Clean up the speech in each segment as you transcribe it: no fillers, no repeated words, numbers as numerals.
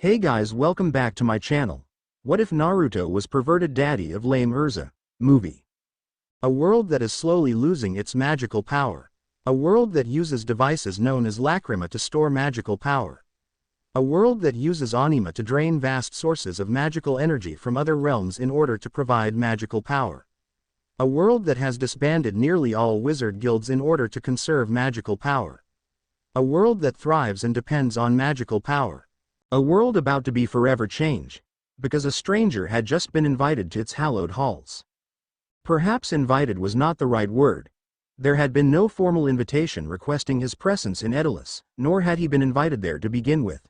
Hey guys, welcome back to my channel. What if Naruto was perverted daddy of lame Erza? Movie. A world that is slowly losing its magical power. A world that uses devices known as lacrima to store magical power. A world that uses anima to drain vast sources of magical energy from other realms in order to provide magical power. A world that has disbanded nearly all wizard guilds in order to conserve magical power. A world that thrives and depends on magical power. A world about to be forever changed, because a stranger had just been invited to its hallowed halls. Perhaps invited was not the right word. There had been no formal invitation requesting his presence in Edelus, nor had he been invited there to begin with.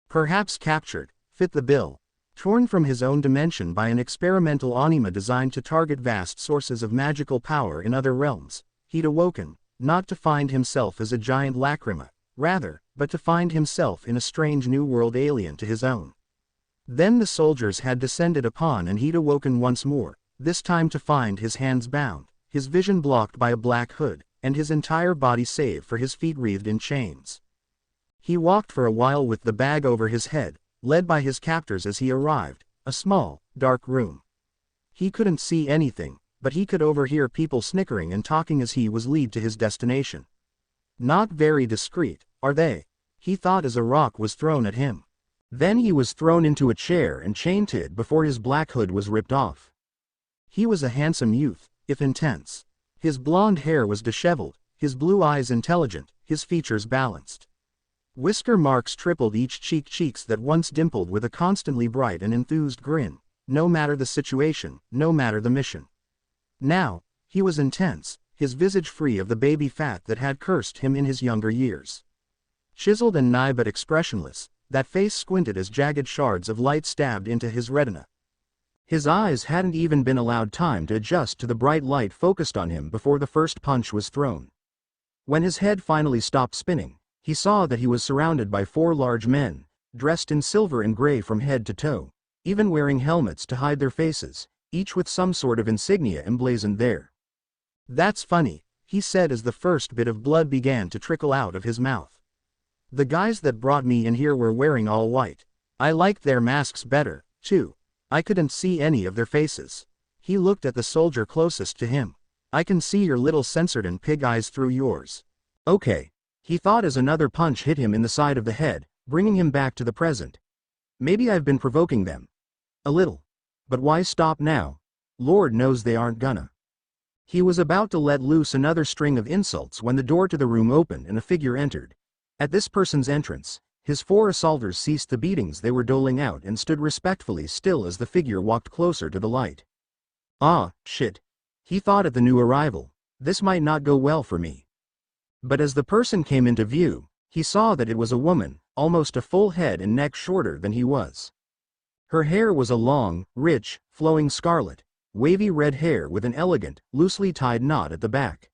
Perhaps captured, fit the bill, torn from his own dimension by an experimental anima designed to target vast sources of magical power in other realms, he'd awoken, not to find himself as a giant lacrima, rather, but to find himself in a strange new world alien to his own. Then the soldiers had descended upon and he'd awoken once more, this time to find his hands bound, his vision blocked by a black hood, and his entire body save for his feet wreathed in chains. He walked for a while with the bag over his head, led by his captors as he arrived, a small, dark room. He couldn't see anything, but he could overhear people snickering and talking as he was led to his destination. Not very discreet, are they? He thought as a rock was thrown at him. Then he was thrown into a chair and chained before his black hood was ripped off. He was a handsome youth, if intense. His blonde hair was disheveled, his blue eyes intelligent, his features balanced. Whisker marks tripled each cheeks that once dimpled with a constantly bright and enthused grin, no matter the situation, no matter the mission. Now, he was intense, his visage free of the baby fat that had cursed him in his younger years. Chiseled and nigh but expressionless, that face squinted as jagged shards of light stabbed into his retina. His eyes hadn't even been allowed time to adjust to the bright light focused on him before the first punch was thrown. When his head finally stopped spinning, he saw that he was surrounded by 4 large men, dressed in silver and gray from head to toe, even wearing helmets to hide their faces, each with some sort of insignia emblazoned there. "That's funny," he said as the first bit of blood began to trickle out of his mouth. "The guys that brought me in here were wearing all white. I liked their masks better, too. I couldn't see any of their faces." He looked at the soldier closest to him. "I can see your little censored and pig eyes through yours." "Okay," he thought as another punch hit him in the side of the head, bringing him back to the present. "Maybe I've been provoking them. A little. But why stop now? Lord knows they aren't gonna." He was about to let loose another string of insults when the door to the room opened and a figure entered. At this person's entrance, his 4 assaulters ceased the beatings they were doling out and stood respectfully still as the figure walked closer to the light. "Ah, shit," he thought at the new arrival, "this might not go well for me." But as the person came into view, he saw that it was a woman, almost a full head and neck shorter than he was. Her hair was a long, rich, flowing scarlet, wavy red hair with an elegant, loosely tied knot at the back.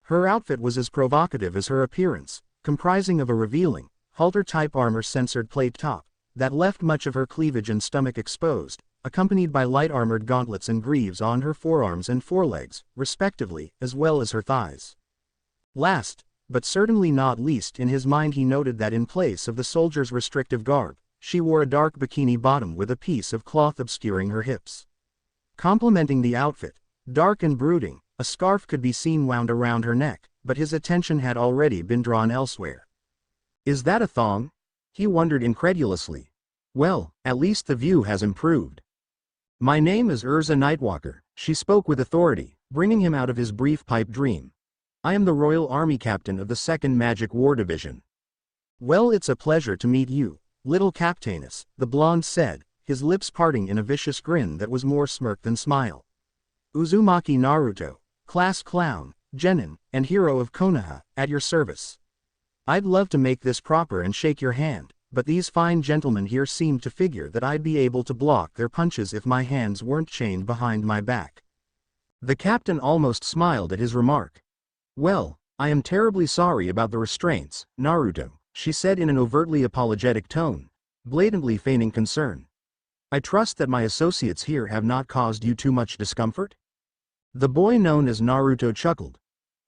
Her outfit was as provocative as her appearance, comprising of a revealing, halter-type armor-censored plate top, that left much of her cleavage and stomach exposed, accompanied by light-armored gauntlets and greaves on her forearms and forelegs, respectively, as well as her thighs. Last, but certainly not least in his mind he noted that in place of the soldier's restrictive garb, she wore a dark bikini bottom with a piece of cloth obscuring her hips. Complementing the outfit, dark and brooding, a scarf could be seen wound around her neck, but his attention had already been drawn elsewhere. "Is that a thong?" he wondered incredulously. "Well, at least the view has improved." "My name is Erza Nightwalker," she spoke with authority, bringing him out of his brief pipe dream. "I am the Royal Army Captain of the 2nd Magic War Division." "Well, it's a pleasure to meet you, little Captainess," the blonde said, his lips parting in a vicious grin that was more smirk than smile. "Uzumaki Naruto, class clown, genin, and hero of Konoha, at your service. I'd love to make this proper and shake your hand, but these fine gentlemen here seem to figure that I'd be able to block their punches if my hands weren't chained behind my back." The captain almost smiled at his remark. "Well, I am terribly sorry about the restraints, Naruto," she said in an overtly apologetic tone, blatantly feigning concern. "I trust that my associates here have not caused you too much discomfort?" The boy known as Naruto chuckled.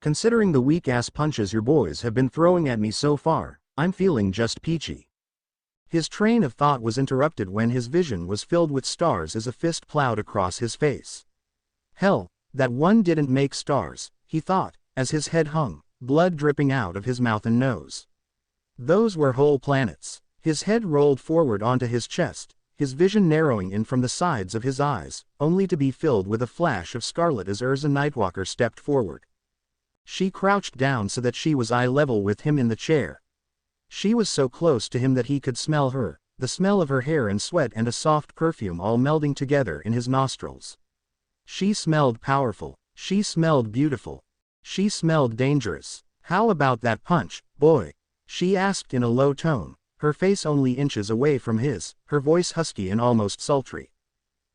"Considering the weak-ass punches your boys have been throwing at me so far, I'm feeling just peachy." His train of thought was interrupted when his vision was filled with stars as a fist plowed across his face. Hell, that one didn't make stars, he thought, as his head hung, blood dripping out of his mouth and nose. Those were whole planets. His head rolled forward onto his chest, his vision narrowing in from the sides of his eyes, only to be filled with a flash of scarlet as Erza Nightwalker stepped forward. She crouched down so that she was eye level with him in the chair. She was so close to him that he could smell her, the smell of her hair and sweat and a soft perfume all melding together in his nostrils. She smelled powerful, she smelled beautiful, she smelled dangerous. "How about that punch, boy?" she asked in a low tone, her face only inches away from his, her voice husky and almost sultry.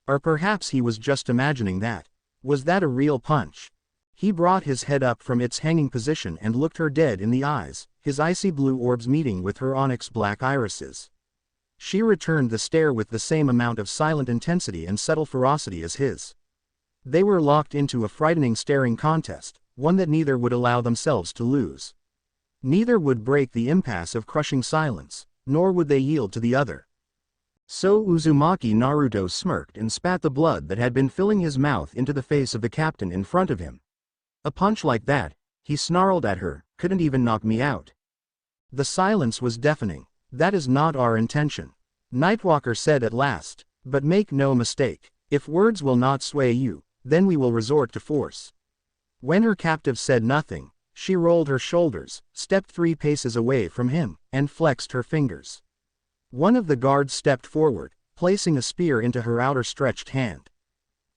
Or perhaps he was just imagining that. Was that a real punch? He brought his head up from its hanging position and looked her dead in the eyes, his icy blue orbs meeting with her onyx black irises. She returned the stare with the same amount of silent intensity and subtle ferocity as his. They were locked into a frightening staring contest, one that neither would allow themselves to lose. Neither would break the impasse of crushing silence, nor would they yield to the other. So Uzumaki Naruto smirked and spat the blood that had been filling his mouth into the face of the captain in front of him. "A punch like that," he snarled at her, "couldn't even knock me out." The silence was deafening. "That is not our intention," Nightwalker said at last, "but make no mistake, if words will not sway you, then we will resort to force." When her captive said nothing, she rolled her shoulders, stepped 3 paces away from him, and flexed her fingers. One of the guards stepped forward, placing a spear into her outer stretched hand.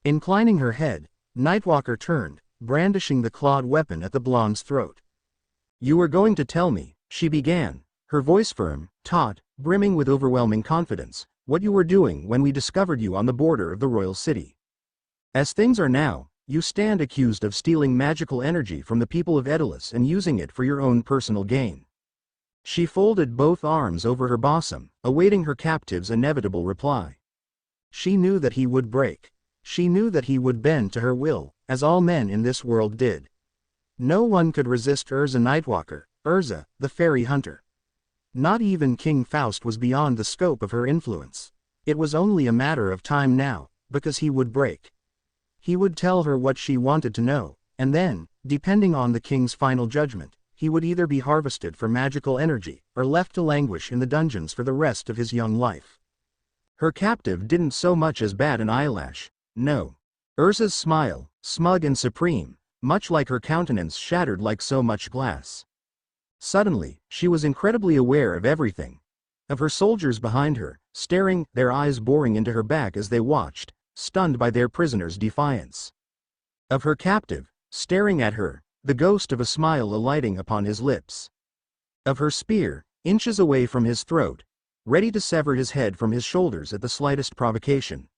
Inclining her head, Nightwalker turned, brandishing the clawed weapon at the blonde's throat. "You were going to tell me," she began, her voice firm, taut, brimming with overwhelming confidence, "what you were doing when we discovered you on the border of the royal city. As things are now, you stand accused of stealing magical energy from the people of Edelus and using it for your own personal gain." She folded both arms over her bosom, awaiting her captive's inevitable reply. She knew that he would break. She knew that he would bend to her will, as all men in this world did. No one could resist Erza Nightwalker, Erza, the fairy hunter. Not even King Faust was beyond the scope of her influence. It was only a matter of time now, because he would break. He would tell her what she wanted to know, and then, depending on the king's final judgment, he would either be harvested for magical energy, or left to languish in the dungeons for the rest of his young life. Her captive didn't so much as bat an eyelash. No. Erza's smile, smug and supreme, much like her countenance shattered like so much glass. Suddenly, she was incredibly aware of everything. Of her soldiers behind her, staring, their eyes boring into her back as they watched, stunned by their prisoner's defiance. Of her captive, staring at her, the ghost of a smile alighting upon his lips. Of her spear, inches away from his throat, ready to sever his head from his shoulders at the slightest provocation.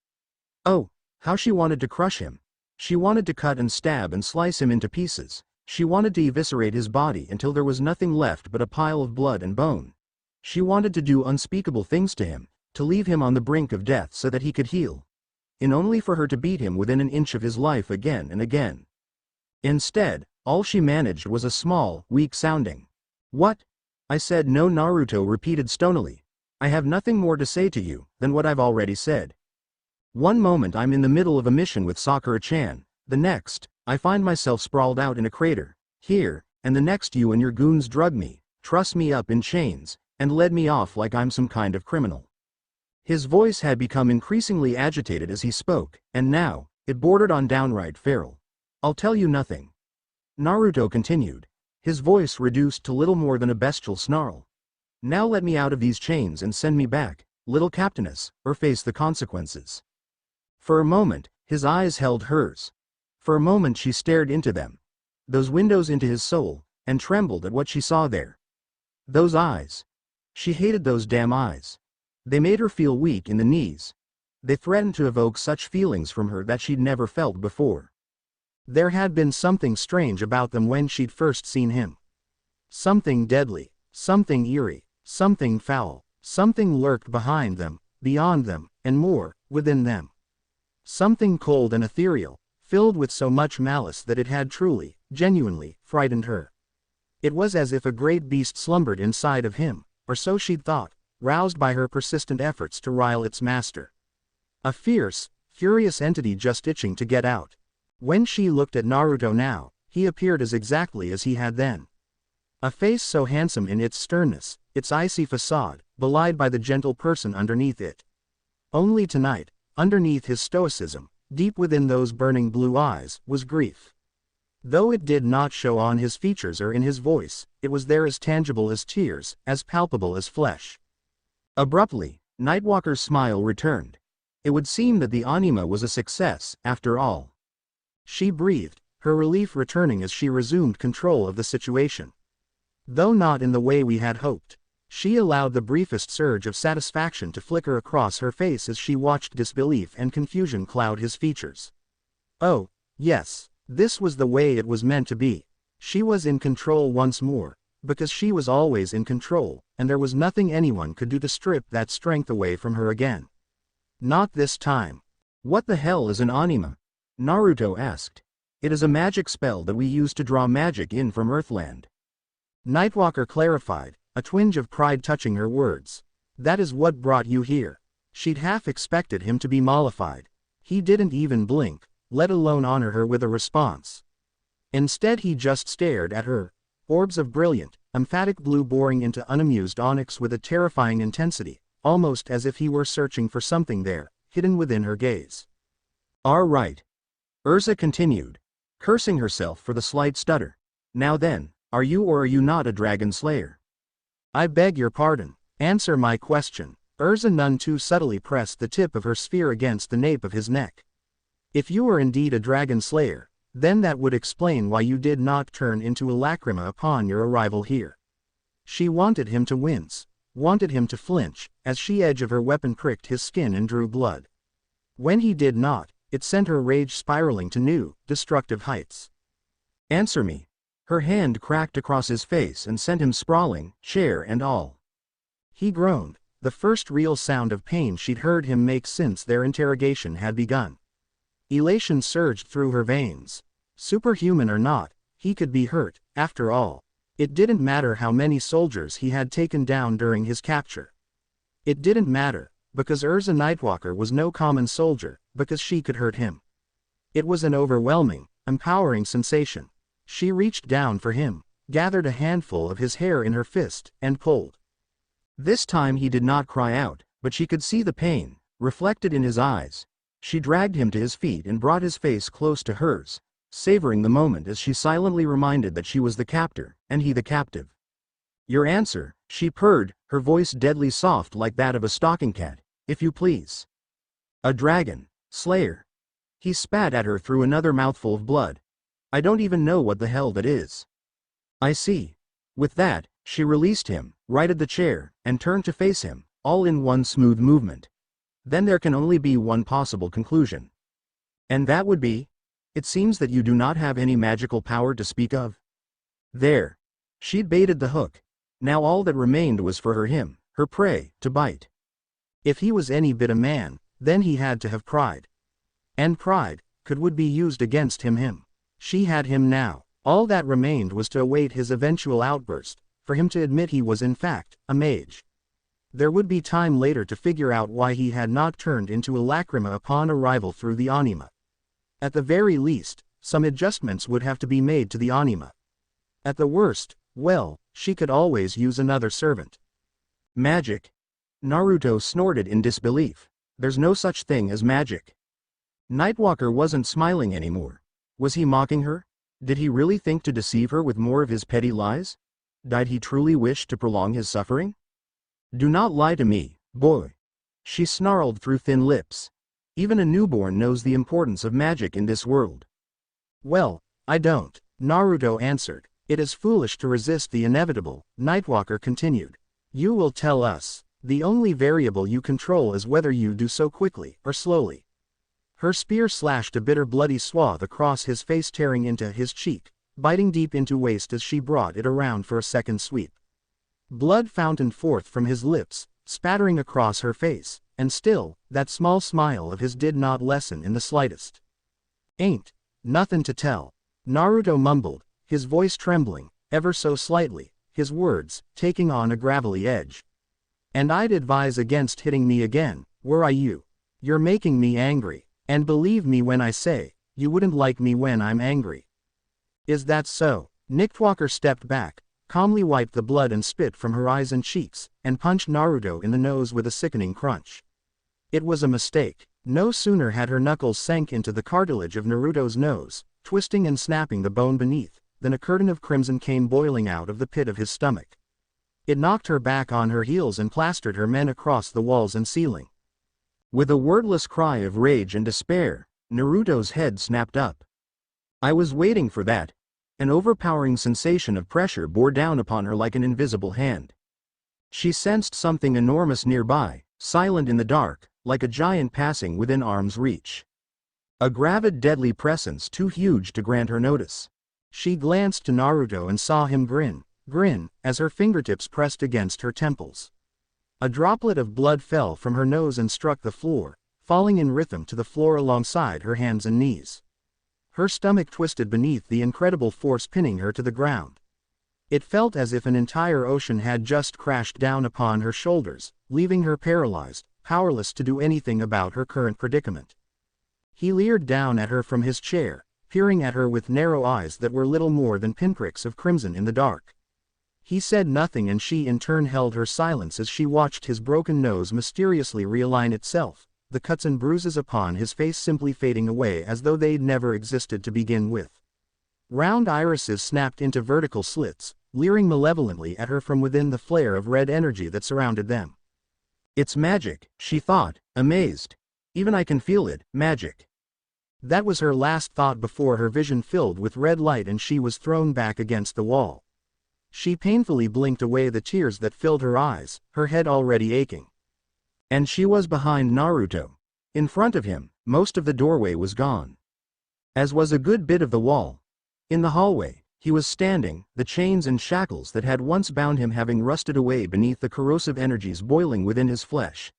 Oh, how she wanted to crush him. She wanted to cut and stab and slice him into pieces. She wanted to eviscerate his body until there was nothing left but a pile of blood and bone. She wanted to do unspeakable things to him, to leave him on the brink of death so that he could heal. And only for her to beat him within an inch of his life again and again. Instead, all she managed was a small, weak-sounding, "What?" I said. "No," Naruto repeated stonily. "I have nothing more to say to you than what I've already said. One moment I'm in the middle of a mission with Sakura-chan, the next, I find myself sprawled out in a crater, here, and the next you and your goons drug me, trussed me up in chains, and led me off like I'm some kind of criminal." His voice had become increasingly agitated as he spoke, and now, it bordered on downright feral. "I'll tell you nothing," Naruto continued, his voice reduced to little more than a bestial snarl. "Now let me out of these chains and send me back, little captainess, or face the consequences." For a moment, his eyes held hers. For a moment she stared into them. Those windows into his soul, and trembled at what she saw there. Those eyes. She hated those damn eyes. They made her feel weak in the knees. They threatened to evoke such feelings from her that she'd never felt before. There had been something strange about them when she'd first seen him. Something deadly, something eerie, something foul, something lurked behind them, beyond them, and more, within them. Something cold and ethereal, filled with so much malice that it had truly, genuinely, frightened her. It was as if a great beast slumbered inside of him, or so she'd thought, roused by her persistent efforts to rile its master. A fierce, furious entity just itching to get out. When she looked at Naruto now, he appeared as exactly as he had then. A face so handsome in its sternness, its icy facade, belied by the gentle person underneath it. Only tonight, underneath his stoicism, deep within those burning blue eyes, was grief. Though it did not show on his features or in his voice, it was there as tangible as tears, as palpable as flesh. Abruptly, Nightwalker's smile returned. It would seem that the anima was a success, after all. She breathed, her relief returning as she resumed control of the situation. Though not in the way we had hoped. She allowed the briefest surge of satisfaction to flicker across her face as she watched disbelief and confusion cloud his features. Oh, yes, this was the way it was meant to be. She was in control once more, because she was always in control, and there was nothing anyone could do to strip that strength away from her again. Not this time. What the hell is an anima? Naruto asked. It is a magic spell that we use to draw magic in from Earthland. Nightwalker clarified, a twinge of pride touching her words. That is what brought you here. She'd half expected him to be mollified. He didn't even blink, let alone honor her with a response. Instead he just stared at her, orbs of brilliant, emphatic blue boring into unamused onyx with a terrifying intensity, almost as if he were searching for something there, hidden within her gaze. All right. Erza continued, cursing herself for the slight stutter. Now then, are you or are you not a dragon slayer? I beg your pardon. Answer my question. Erza none too subtly pressed the tip of her spear against the nape of his neck. If you are indeed a dragon slayer, then that would explain why you did not turn into a lacrima upon your arrival here. She wanted him to wince, wanted him to flinch, as the edge of her weapon pricked his skin and drew blood. When he did not, it sent her rage spiraling to new, destructive heights. Answer me. Her hand cracked across his face and sent him sprawling, chair and all. He groaned, the first real sound of pain she'd heard him make since their interrogation had begun. Elation surged through her veins. Superhuman or not, he could be hurt, after all. It didn't matter how many soldiers he had taken down during his capture. It didn't matter, because Erza Nightwalker was no common soldier, because she could hurt him. It was an overwhelming, empowering sensation. She reached down for him, gathered a handful of his hair in her fist, and pulled. This time he did not cry out, but she could see the pain, reflected in his eyes. She dragged him to his feet and brought his face close to hers, savoring the moment as she silently reminded that she was the captor, and he the captive. Your answer, she purred, her voice deadly soft like that of a stalking cat, if you please. A dragon, slayer. He spat at her through another mouthful of blood. I don't even know what the hell that is. I see. With that, she released him, righted the chair, and turned to face him, all in one smooth movement. Then there can only be one possible conclusion. And that would be? It seems that you do not have any magical power to speak of. There. She'd baited the hook. Now all that remained was for her prey, to bite. If he was any bit a man, then he had to have pride. And pride, would be used against him. She had him now. All that remained was to await his eventual outburst, for him to admit he was in fact, a mage. There would be time later to figure out why he had not turned into a lacrima upon arrival through the anima. At the very least, some adjustments would have to be made to the anima. At the worst, well, she could always use another servant. Magic? Naruto snorted in disbelief. There's no such thing as magic. Nightwalker wasn't smiling anymore. Was he mocking her? Did he really think to deceive her with more of his petty lies? Did he truly wish to prolong his suffering? Do not lie to me, boy. She snarled through thin lips. Even a newborn knows the importance of magic in this world. Well, I don't, Naruto answered. It is foolish to resist the inevitable, Nightwalker continued. You will tell us. The only variable you control is whether you do so quickly or slowly. Her spear slashed a bitter bloody swath across his face, tearing into his cheek, biting deep into waist as she brought it around for a second sweep. Blood fountained forth from his lips, spattering across her face, and still, that small smile of his did not lessen in the slightest. Ain't nothing to tell, Naruto mumbled, his voice trembling, ever so slightly, his words taking on a gravelly edge. And I'd advise against hitting me again, were I you. You're making me angry. And believe me when I say, you wouldn't like me when I'm angry. Is that so? Nichtwalker stepped back, calmly wiped the blood and spit from her eyes and cheeks, and punched Naruto in the nose with a sickening crunch. It was a mistake. No sooner had her knuckles sank into the cartilage of Naruto's nose, twisting and snapping the bone beneath, than a curtain of crimson came boiling out of the pit of his stomach. It knocked her back on her heels and plastered her men across the walls and ceiling. With a wordless cry of rage and despair, Naruto's head snapped up. I was waiting for that. An overpowering sensation of pressure bore down upon her like an invisible hand. She sensed something enormous nearby, silent in the dark, like a giant passing within arm's reach. A gravid deadly presence too huge to grant her notice. She glanced to Naruto and saw him grin, as her fingertips pressed against her temples. A droplet of blood fell from her nose and struck the floor, falling in rhythm to the floor alongside her hands and knees. Her stomach twisted beneath the incredible force pinning her to the ground. It felt as if an entire ocean had just crashed down upon her shoulders, leaving her paralyzed, powerless to do anything about her current predicament. He leered down at her from his chair, peering at her with narrow eyes that were little more than pinpricks of crimson in the dark. He said nothing, and she in turn held her silence as she watched his broken nose mysteriously realign itself, the cuts and bruises upon his face simply fading away as though they'd never existed to begin with. Round irises snapped into vertical slits, leering malevolently at her from within the flare of red energy that surrounded them. It's magic, she thought, amazed. Even I can feel it, magic. That was her last thought before her vision filled with red light and she was thrown back against the wall. She painfully blinked away the tears that filled her eyes, her head already aching. And she was behind Naruto. In front of him, most of the doorway was gone. As was a good bit of the wall. In the hallway, he was standing, the chains and shackles that had once bound him having rusted away beneath the corrosive energies boiling within his flesh.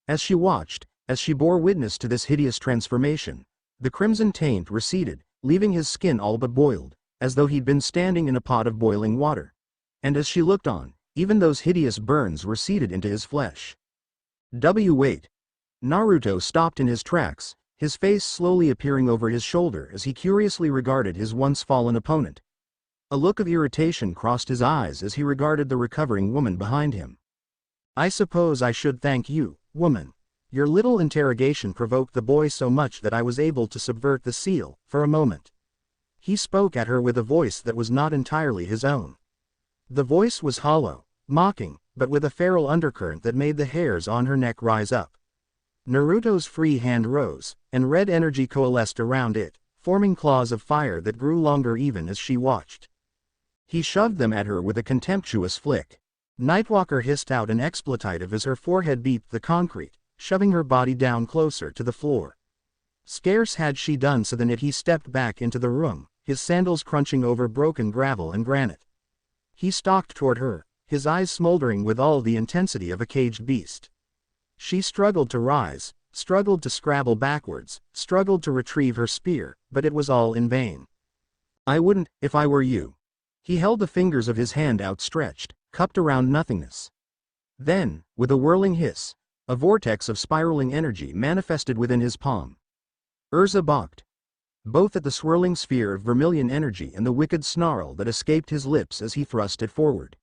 As she watched, as she bore witness to this hideous transformation, the crimson taint receded, leaving his skin all but boiled, as though he'd been standing in a pot of boiling water. And as she looked on, even those hideous burns receded into his flesh. Wait. Naruto stopped in his tracks, his face slowly appearing over his shoulder as he curiously regarded his once fallen opponent. A look of irritation crossed his eyes as he regarded the recovering woman behind him. I suppose I should thank you, woman. Your little interrogation provoked the boy so much that I was able to subvert the seal, for a moment. He spoke at her with a voice that was not entirely his own. The voice was hollow, mocking, but with a feral undercurrent that made the hairs on her neck rise up. Naruto's free hand rose, and red energy coalesced around it, forming claws of fire that grew longer even as she watched. He shoved them at her with a contemptuous flick. Nightwalker hissed out an expletive as her forehead beat the concrete, shoving her body down closer to the floor. Scarce had she done so than he stepped back into the room, his sandals crunching over broken gravel and granite. He stalked toward her, his eyes smoldering with all the intensity of a caged beast. She struggled to rise, struggled to scrabble backwards, struggled to retrieve her spear, but it was all in vain. I wouldn't, if I were you. He held the fingers of his hand outstretched, cupped around nothingness. Then, with a whirling hiss, a vortex of spiraling energy manifested within his palm. Erza balked, both at the swirling sphere of vermilion energy and the wicked snarl that escaped his lips as he thrust it forward.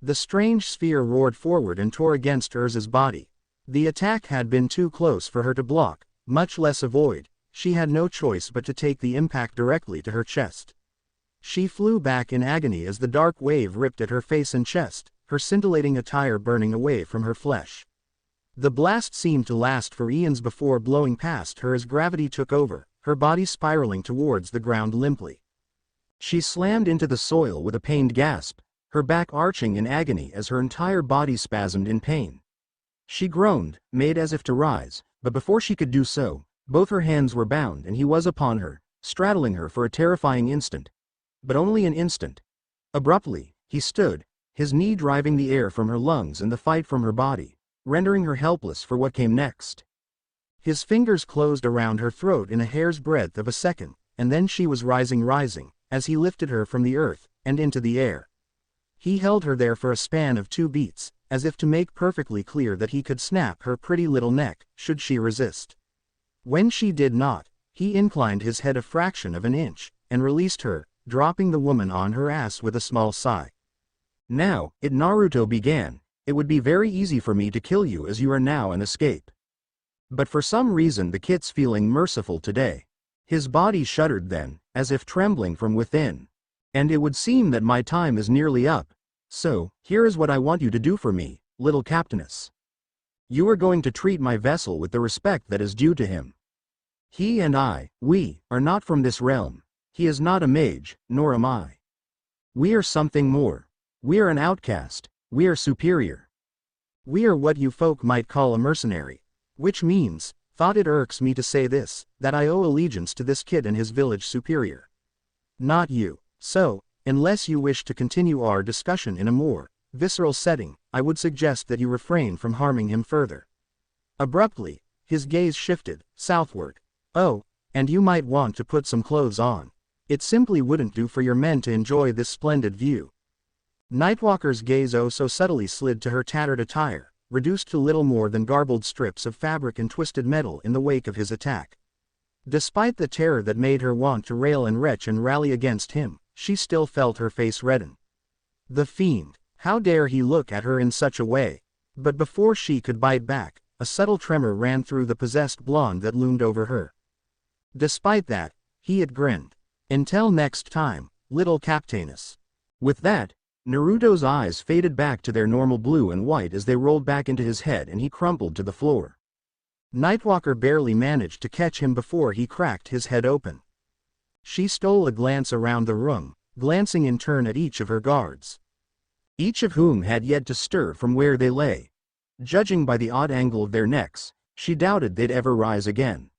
The strange sphere roared forward and tore against Erza's body. The attack had been too close for her to block, much less avoid. She had no choice but to take the impact directly to her chest. She flew back in agony as the dark wave ripped at her face and chest, her scintillating attire burning away from her flesh. The blast seemed to last for eons before blowing past her as gravity took over, her body spiraling towards the ground limply. She slammed into the soil with a pained gasp, her back arching in agony as her entire body spasmed in pain. She groaned, made as if to rise, but before she could do so, both her hands were bound and he was upon her, straddling her for a terrifying instant. But only an instant. Abruptly, he stood, his knee driving the air from her lungs and the fight from her body, rendering her helpless for what came next. His fingers closed around her throat in a hair's breadth of a second, and then she was rising, as he lifted her from the earth, and into the air. He held her there for a span of 2 beats, as if to make perfectly clear that he could snap her pretty little neck, should she resist. When she did not, he inclined his head a fraction of an inch, and released her, dropping the woman on her ass with a small sigh. Now, Naruto began, it would be very easy for me to kill you as you are now and escape. But for some reason the kid's feeling merciful today. His body shuddered then, as if trembling from within. And it would seem that my time is nearly up. So, here is what I want you to do for me, little captainess. You are going to treat my vessel with the respect that is due to him. He and we, are not from this realm. He is not a mage, nor am I. We are something more. We are an outcast. We are superior. We are what you folk might call a mercenary. Which means, thought it irks me to say this, that I owe allegiance to this kid and his village superior. Not you. So, unless you wish to continue our discussion in a more visceral setting, I would suggest that you refrain from harming him further. Abruptly, his gaze shifted, southward. Oh, and you might want to put some clothes on. It simply wouldn't do for your men to enjoy this splendid view. Nightwalker's gaze oh so subtly slid to her tattered attire, reduced to little more than garbled strips of fabric and twisted metal in the wake of his attack. Despite the terror that made her want to rail and retch and rally against him, she still felt her face redden. The fiend, how dare he look at her in such a way? But before she could bite back, a subtle tremor ran through the possessed blonde that loomed over her. Despite that, he had grinned. Until next time, little captainess. With that, Naruto's eyes faded back to their normal blue and white as they rolled back into his head and he crumpled to the floor. Nightwalker barely managed to catch him before he cracked his head open. She stole a glance around the room, glancing in turn at each of her guards. Each of whom had yet to stir from where they lay. Judging by the odd angle of their necks, she doubted they'd ever rise again.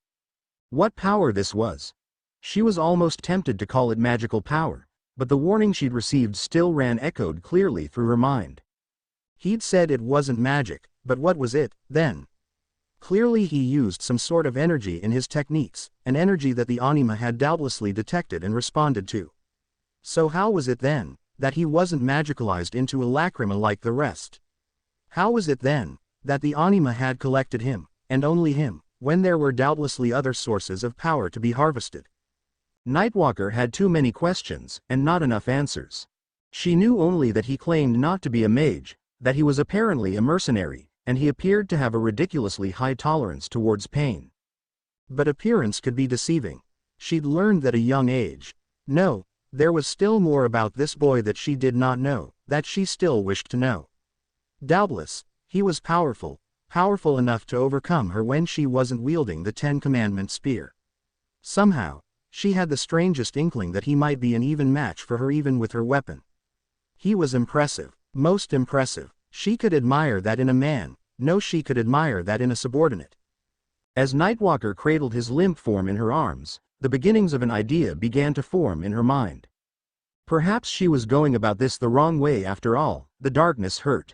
What power this was! She was almost tempted to call it magical power, but the warning she'd received still echoed clearly through her mind. He'd said it wasn't magic, but what was it, then? Clearly he used some sort of energy in his techniques, an energy that the anima had doubtlessly detected and responded to. So how was it then, that he wasn't magicalized into a lacrima like the rest? How was it then, that the anima had collected him, and only him, when there were doubtlessly other sources of power to be harvested? Nightwalker had too many questions, and not enough answers. She knew only that he claimed not to be a mage, that he was apparently a mercenary, and he appeared to have a ridiculously high tolerance towards pain. But appearance could be deceiving. She'd learned that at a young age. No, there was still more about this boy that she did not know, that she still wished to know. Doubtless, he was powerful enough to overcome her when she wasn't wielding the Ten Commandment spear. Somehow, she had the strangest inkling that he might be an even match for her even with her weapon. He was impressive, most impressive. She could admire that in a man, no she could admire that in a subordinate. As Nightwalker cradled his limp form in her arms, the beginnings of an idea began to form in her mind. Perhaps she was going about this the wrong way after all, the darkness hurt.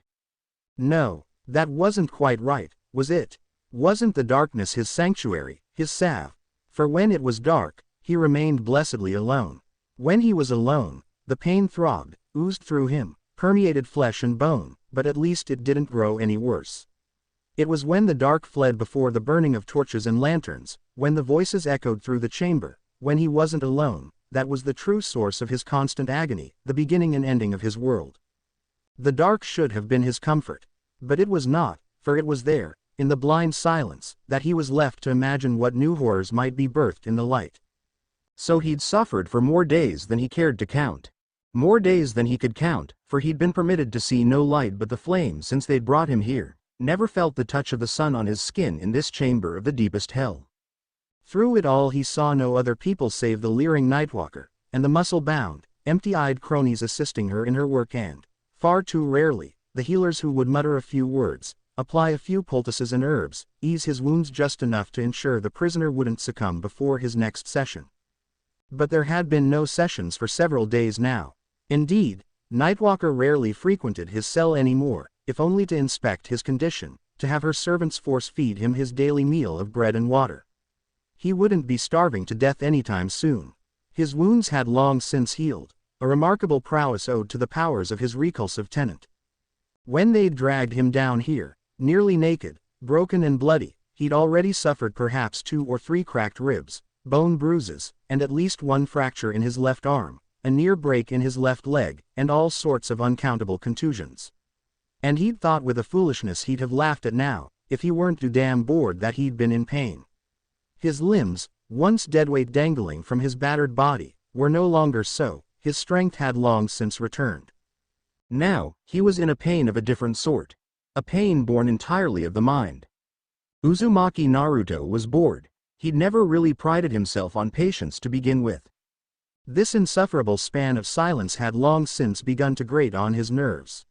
No, that wasn't quite right, was it? Wasn't the darkness his sanctuary, his salve? For when it was dark, he remained blessedly alone. When he was alone, the pain throbbed, oozed through him, permeated flesh and bone, but at least it didn't grow any worse. It was when the dark fled before the burning of torches and lanterns, when the voices echoed through the chamber, when he wasn't alone, that was the true source of his constant agony, the beginning and ending of his world. The dark should have been his comfort. But it was not, for it was there, in the blind silence, that he was left to imagine what new horrors might be birthed in the light. So he'd suffered for more days than he cared to count. More days than he could count, for he'd been permitted to see no light but the flame since they'd brought him here, never felt the touch of the sun on his skin in this chamber of the deepest hell. Through it all he saw no other people save the leering Nightwalker, and the muscle-bound, empty-eyed cronies assisting her in her work and, far too rarely, the healers who would mutter a few words, apply a few poultices and herbs, ease his wounds just enough to ensure the prisoner wouldn't succumb before his next session. But there had been no sessions for several days now. Indeed, Nightwalker rarely frequented his cell anymore, if only to inspect his condition, to have her servants force-feed him his daily meal of bread and water. He wouldn't be starving to death anytime soon. His wounds had long since healed, a remarkable prowess owed to the powers of his recursive tenant. When they'd dragged him down here, nearly naked, broken and bloody, he'd already suffered perhaps 2 or 3 cracked ribs, bone bruises, and at least 1 fracture in his left arm, a near break in his left leg, and all sorts of uncountable contusions. And he'd thought with a foolishness he'd have laughed at now, if he weren't too damn bored that he'd been in pain. His limbs, once deadweight dangling from his battered body, were no longer so, his strength had long since returned. Now, he was in a pain of a different sort. A pain born entirely of the mind. Uzumaki Naruto was bored. He'd never really prided himself on patience to begin with. This insufferable span of silence had long since begun to grate on his nerves.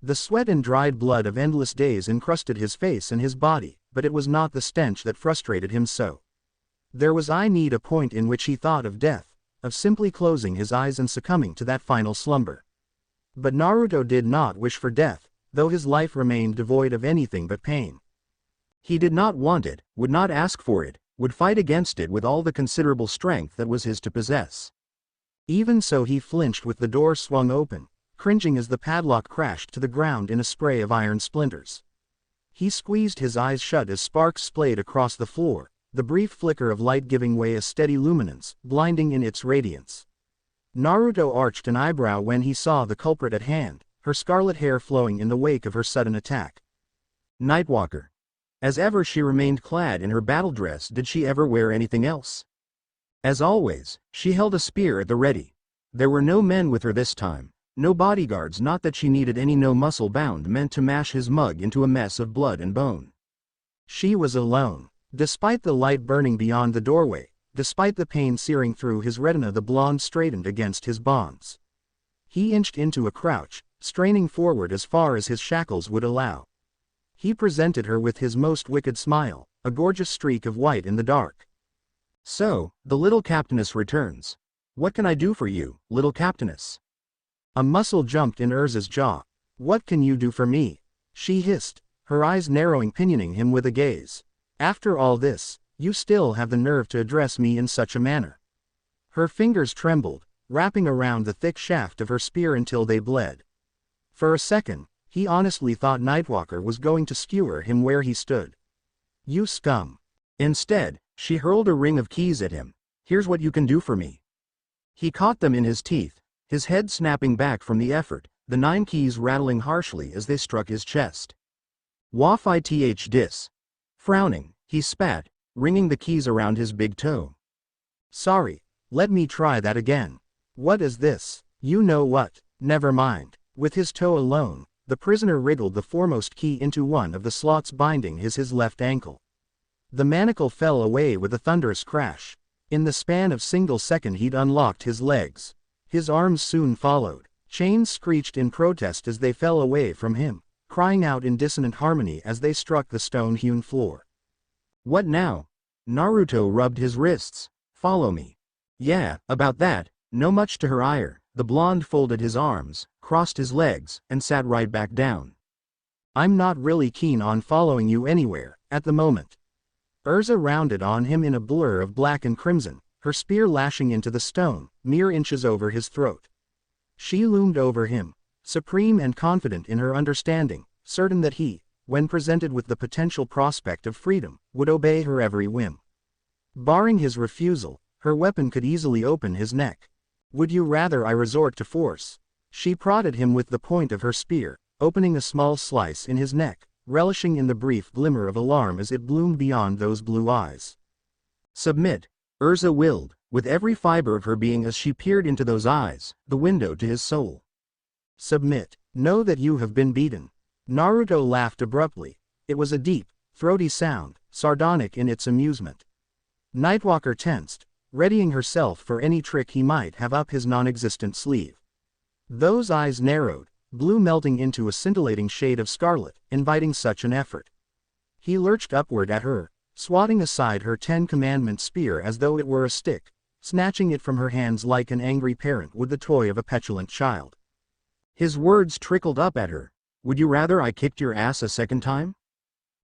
The sweat and dried blood of endless days encrusted his face and his body, but it was not the stench that frustrated him so. There was a point in which he thought of death, of simply closing his eyes and succumbing to that final slumber. But Naruto did not wish for death, though his life remained devoid of anything but pain. He did not want it, would not ask for it, would fight against it with all the considerable strength that was his to possess. Even so he flinched with the door swung open, cringing as the padlock crashed to the ground in a spray of iron splinters. He squeezed his eyes shut as sparks splayed across the floor, the brief flicker of light giving way a steady luminance, blinding in its radiance. Naruto arched an eyebrow when he saw the culprit at hand, her scarlet hair flowing in the wake of her sudden attack. Nightwalker. As ever she remained clad in her battle dress. Did she ever wear anything else? As always, she held a spear at the ready. There were no men with her this time, no bodyguards, not that she needed any, no muscle bound meant to mash his mug into a mess of blood and bone. She was alone. Despite the light burning beyond the doorway, despite the pain searing through his retina, the blonde straightened against his bonds. He inched into a crouch, straining forward as far as his shackles would allow. He presented her with his most wicked smile, a gorgeous streak of white in the dark. So, the little captainess returns. What can I do for you, little captainess? A muscle jumped in Erza's jaw. What can you do for me? She hissed, her eyes narrowing, pinioning him with a gaze. After all this, you still have the nerve to address me in such a manner. Her fingers trembled, wrapping around the thick shaft of her spear until they bled. For a second, he honestly thought Nightwalker was going to skewer him where he stood. You scum. Instead, she hurled a ring of keys at him. Here's what you can do for me. He caught them in his teeth, his head snapping back from the effort, the 9 keys rattling harshly as they struck his chest. Wafith dis. Frowning, he spat, ringing the keys around his big toe. Sorry, let me try that again. What is this? You know what, never mind. With his toe alone, the prisoner wriggled the foremost key into one of the slots binding his left ankle. The manacle fell away with a thunderous crash. In the span of single second he'd unlocked his legs. His arms soon followed. Chains screeched in protest as they fell away from him, crying out in dissonant harmony as they struck the stone-hewn floor. What now? Naruto rubbed his wrists. Follow me. Yeah, about that. No much to her ire, the blonde folded his arms, crossed his legs, and sat right back down. I'm not really keen on following you anywhere, at the moment. Erza rounded on him in a blur of black and crimson, her spear lashing into the stone, mere inches over his throat. She loomed over him, supreme and confident in her understanding, certain that he, when presented with the potential prospect of freedom, would obey her every whim. Barring his refusal, her weapon could easily open his neck. Would you rather I resort to force? She prodded him with the point of her spear, opening a small slice in his neck, relishing in the brief glimmer of alarm as it bloomed beyond those blue eyes. Submit, Erza willed, with every fiber of her being as she peered into those eyes, the window to his soul. Submit, know that you have been beaten. Naruto laughed abruptly. It was a deep, throaty sound, sardonic in its amusement. Nightwalker tensed, readying herself for any trick he might have up his non-existent sleeve. Those eyes narrowed, blue melting into a scintillating shade of scarlet, inviting such an effort. He lurched upward at her, swatting aside her 10 Commandment spear as though it were a stick, snatching it from her hands like an angry parent would the toy of a petulant child. His words trickled up at her. Would you rather I kicked your ass a second time?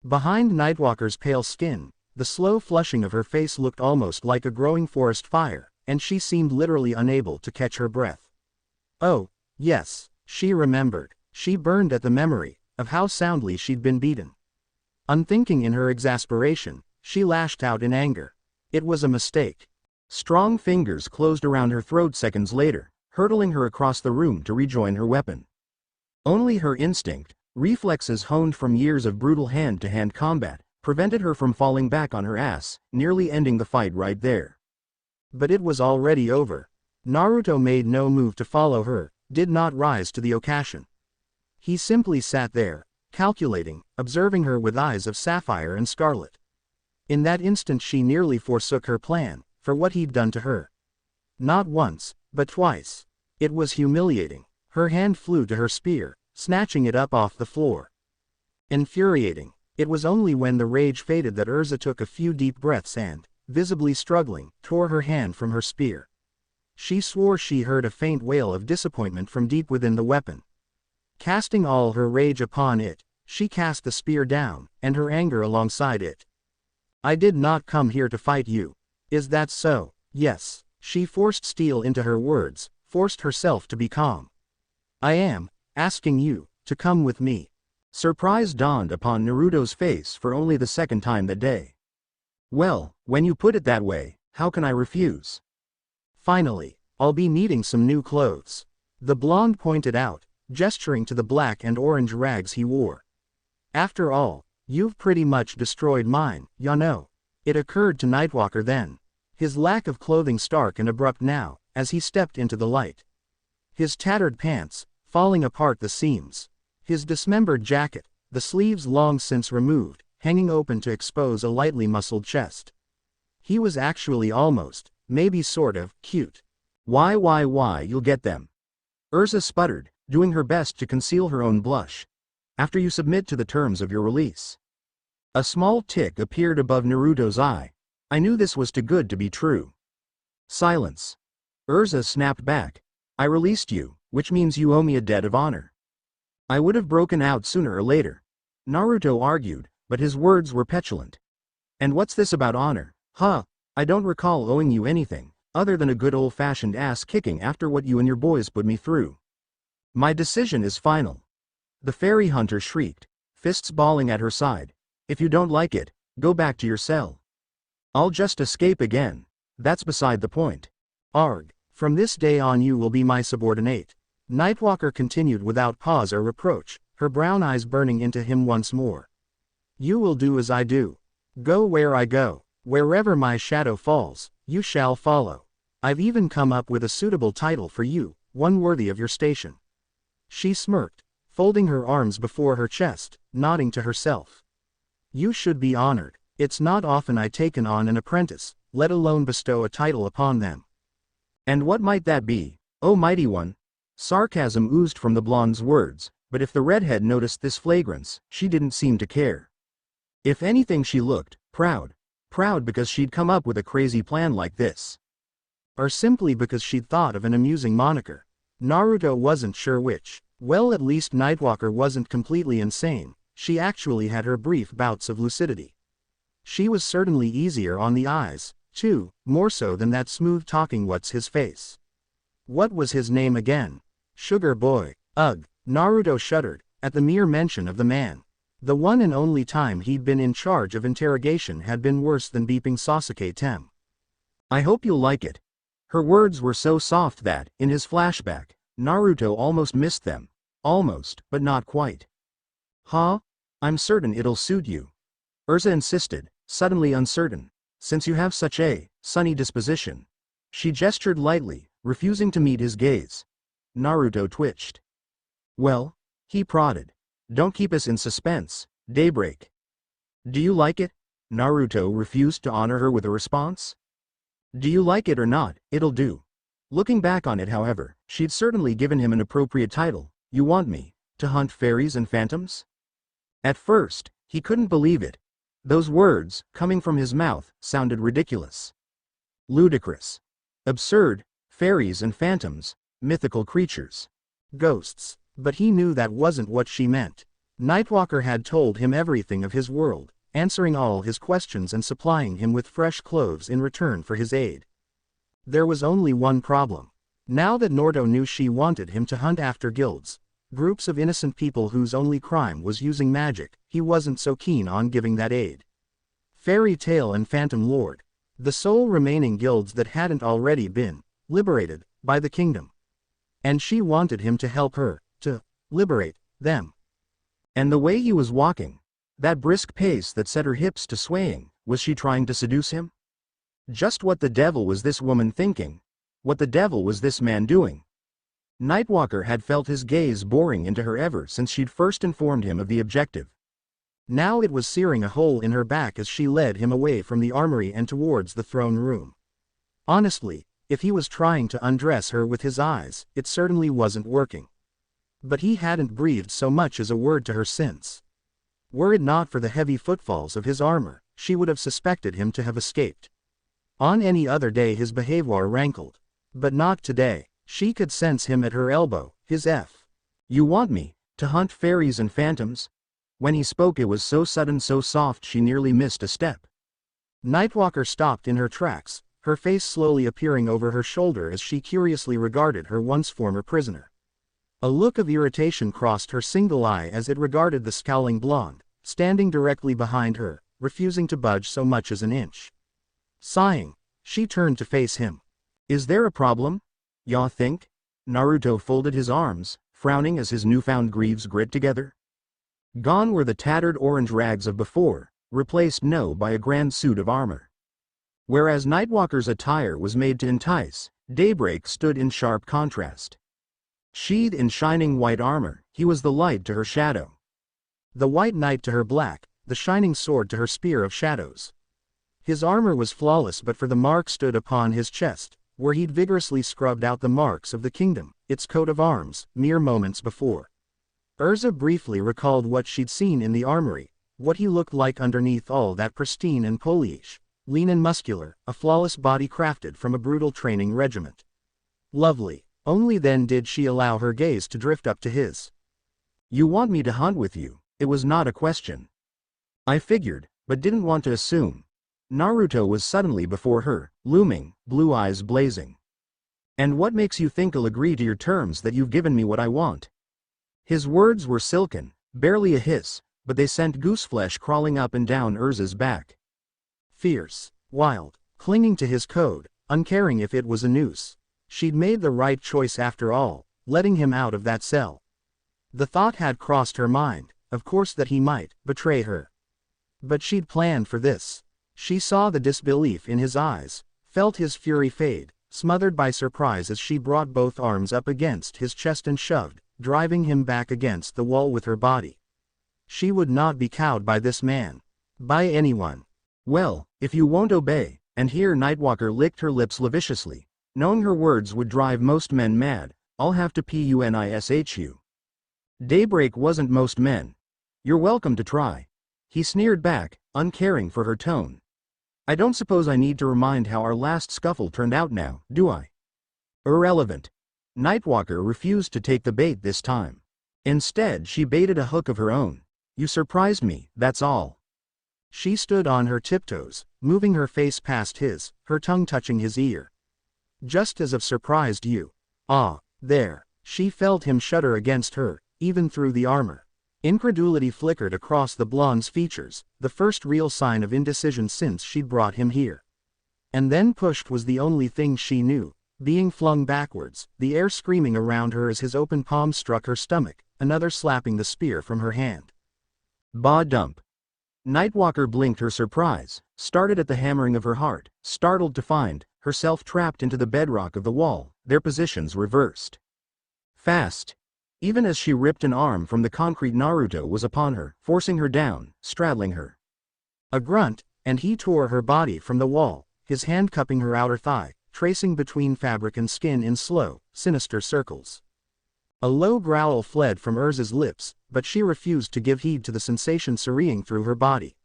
Behind Nightwalker's pale skin, the slow flushing of her face looked almost like a growing forest fire, and she seemed literally unable to catch her breath. Oh, yes, she remembered. She burned at the memory of how soundly she'd been beaten. Unthinking in her exasperation, she lashed out in anger. It was a mistake. Strong fingers closed around her throat seconds later, hurtling her across the room to rejoin her weapon. Only her instinct, reflexes honed from years of brutal hand-to-hand combat, prevented her from falling back on her ass, nearly ending the fight right there. But it was already over. Naruto made no move to follow her, did not rise to the occasion. He simply sat there, calculating, observing her with eyes of sapphire and scarlet. In that instant she nearly forsook her plan, for what he'd done to her. Not once, but twice. It was humiliating. Her hand flew to her spear, snatching it up off the floor. Infuriating. It was only when the rage faded that Erza took a few deep breaths and, visibly struggling, tore her hand from her spear. She swore she heard a faint wail of disappointment from deep within the weapon. Casting all her rage upon it, she cast the spear down, and her anger alongside it. I did not come here to fight you. Is that so? Yes. She forced steel into her words, forced herself to be calm. I am asking you to come with me. Surprise dawned upon Naruto's face for only the second time that day. Well, when you put it that way, how can I refuse? Finally, I'll be needing some new clothes. The blonde pointed out, gesturing to the black and orange rags he wore. After all, you've pretty much destroyed mine, ya know. It occurred to Nightwalker then. His lack of clothing stark and abrupt now, as he stepped into the light. His tattered pants, falling apart the seams. His dismembered jacket, the sleeves long since removed, hanging open to expose a lightly muscled chest. He was actually almost, maybe sort of, cute. Why, you'll get them. Erza sputtered, doing her best to conceal her own blush. After you submit to the terms of your release. A small tick appeared above Naruto's eye. I knew this was too good to be true. Silence. Erza snapped back. I released you, which means you owe me a debt of honor. I would have broken out sooner or later. Naruto argued, but his words were petulant. And what's this about honor? Huh, I don't recall owing you anything, other than a good old-fashioned ass-kicking after what you and your boys put me through. My decision is final. The fairy hunter shrieked, fists balling at her side. If you don't like it, go back to your cell. I'll just escape again. That's beside the point. Arg, from this day on you will be my subordinate. Nightwalker continued without pause or reproach, her brown eyes burning into him once more. You will do as I do. Go where I go. Wherever my shadow falls, you shall follow. I've even come up with a suitable title for you, one worthy of your station. She smirked, folding her arms before her chest, nodding to herself. You should be honored. It's not often I taken on an apprentice, let alone bestow a title upon them. And what might that be, oh mighty one? Sarcasm oozed from the blonde's words, but if the redhead noticed this flagrance, she didn't seem to care. If anything she looked proud. Proud because she'd come up with a crazy plan like this. Or simply because she'd thought of an amusing moniker. Naruto wasn't sure which. Well, at least Nightwalker wasn't completely insane. She actually had her brief bouts of lucidity. She was certainly easier on the eyes, too, more so than that smooth-talking what's-his-face. What was his name again? Sugar Boy. Ugh, Naruto shuddered, at the mere mention of the man. The one and only time he'd been in charge of interrogation had been worse than beeping Sasuke Tem. I hope you'll like it. Her words were so soft that, in his flashback, Naruto almost missed them. Almost, but not quite. Huh? I'm certain it'll suit you. Erza insisted, suddenly uncertain. Since you have such a sunny disposition. She gestured lightly, refusing to meet his gaze. Naruto twitched. Well? He prodded. Don't keep us in suspense, Daybreak. Do you like it? Naruto refused to honor her with a response. Do you like it or not, it'll do. Looking back on it, however, she'd certainly given him an appropriate title. You want me to hunt fairies and phantoms? At first, he couldn't believe it. Those words, coming from his mouth, sounded ridiculous. Ludicrous. Absurd. Fairies and phantoms, mythical creatures. Ghosts. But he knew that wasn't what she meant. Nightwalker had told him everything of his world, answering all his questions and supplying him with fresh clothes in return for his aid. There was only one problem. Now that Naruto knew she wanted him to hunt after guilds, Groups of innocent people whose only crime was using magic, he wasn't so keen on giving that aid. Fairy Tale and Phantom Lord. The sole remaining guilds that hadn't already been liberated by the kingdom. And she wanted him to help her, to liberate them. And the way he was walking, that brisk pace that set her hips to swaying, was she trying to seduce him? Just what the devil was this woman thinking? What the devil was this man doing? Nightwalker had felt his gaze boring into her ever since she'd first informed him of the objective. Now it was searing a hole in her back as she led him away from the armory and towards the throne room. Honestly, if he was trying to undress her with his eyes, it certainly wasn't working. But he hadn't breathed so much as a word to her since. Were it not for the heavy footfalls of his armor, she would have suspected him to have escaped. On any other day his behavior rankled. But not today. She could sense him at her elbow, his F. "You want me to hunt fairies and phantoms?" When he spoke it was so sudden, so soft she nearly missed a step. Nightwalker stopped in her tracks, her face slowly appearing over her shoulder as she curiously regarded her once former prisoner. A look of irritation crossed her single eye as it regarded the scowling blonde, standing directly behind her, refusing to budge so much as an inch. Sighing, she turned to face him. "Is there a problem, y'all think?" Naruto folded his arms, frowning as his newfound greaves grit together. Gone were the tattered orange rags of before, replaced now by a grand suit of armor. Whereas Nightwalker's attire was made to entice, Daybreak stood in sharp contrast. Sheathed in shining white armor, he was the light to her shadow. The white knight to her black, the shining sword to her spear of shadows. His armor was flawless but for the mark stood upon his chest, where he'd vigorously scrubbed out the marks of the kingdom, its coat of arms, mere moments before. Erza briefly recalled what she'd seen in the armory, what he looked like underneath all that pristine and polish, lean and muscular, a flawless body crafted from a brutal training regiment. Lovely. Only then did she allow her gaze to drift up to his. "You want me to hunt with you?" It was not a question. I figured, but didn't want to assume. Naruto was suddenly before her, looming, blue eyes blazing. "And what makes you think I'll agree to your terms that you've given me what I want?" His words were silken, barely a hiss, but they sent gooseflesh crawling up and down Erza's back. Fierce, wild, clinging to his code, uncaring if it was a noose. She'd made the right choice after all, letting him out of that cell. The thought had crossed her mind, of course, that he might betray her. But she'd planned for this. She saw the disbelief in his eyes, felt his fury fade, smothered by surprise as she brought both arms up against his chest and shoved, driving him back against the wall with her body. She would not be cowed by this man. By anyone. "Well, if you won't obey," and here Nightwalker licked her lips lasciviously, knowing her words would drive most men mad, "I'll have to punish you." Daybreak wasn't most men. "You're welcome to try." He sneered back, uncaring for her tone. "I don't suppose I need to remind how our last scuffle turned out now, do I?" Irrelevant. Nightwalker refused to take the bait this time. Instead she baited a hook of her own. "You surprised me, that's all." She stood on her tiptoes, moving her face past his, her tongue touching his ear. "Just as I've surprised you." "Ah, there." She felt him shudder against her, even through the armor. Incredulity flickered across the blonde's features, the first real sign of indecision since she'd brought him here. And then pushed was the only thing she knew, being flung backwards, the air screaming around her as his open palm struck her stomach, another slapping the spear from her hand. "Bah dump." Nightwalker blinked her surprise, started at the hammering of her heart, startled to find herself trapped into the bedrock of the wall, their positions reversed. Fast. Even as she ripped an arm from the concrete, Naruto was upon her, forcing her down, straddling her. A grunt, and he tore her body from the wall, his hand cupping her outer thigh, tracing between fabric and skin in slow, sinister circles. A low growl fled from Erza's lips, but she refused to give heed to the sensation scurrying through her body.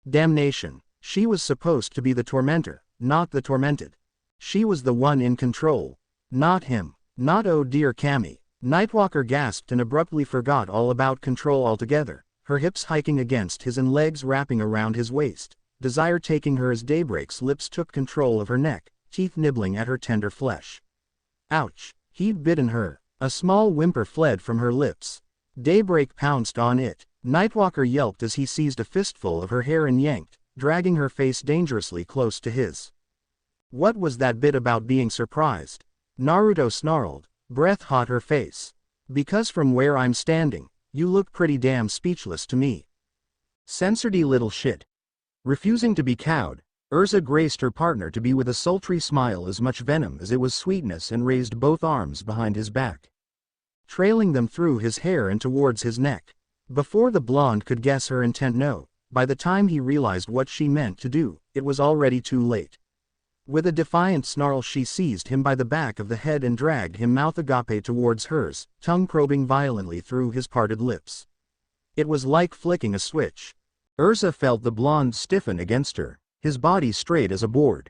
Damnation. She was supposed to be the tormentor, not the tormented. She was the one in control. Not him. Not oh dear Cammy. Nightwalker gasped and abruptly forgot all about control altogether, her hips hiking against his and legs wrapping around his waist, desire taking her as Daybreak's lips took control of her neck, teeth nibbling at her tender flesh. Ouch. He'd bitten her. A small whimper fled from her lips. Daybreak pounced on it. Nightwalker yelped as he seized a fistful of her hair and yanked, dragging her face dangerously close to his. What was that bit about being surprised? Naruto snarled, breath hot her face. Because from where I'm standing, you look pretty damn speechless to me. Censored-y little shit. Refusing to be cowed, Erza graced her partner to be with a sultry smile as much venom as it was sweetness and raised both arms behind his back, trailing them through his hair and towards his neck. Before the blonde could guess her intent, by the time he realized what she meant to do, it was already too late. With a defiant snarl she seized him by the back of the head and dragged him mouth agape towards hers, tongue probing violently through his parted lips. It was like flicking a switch. Erza felt the blonde stiffen against her, his body straight as a board.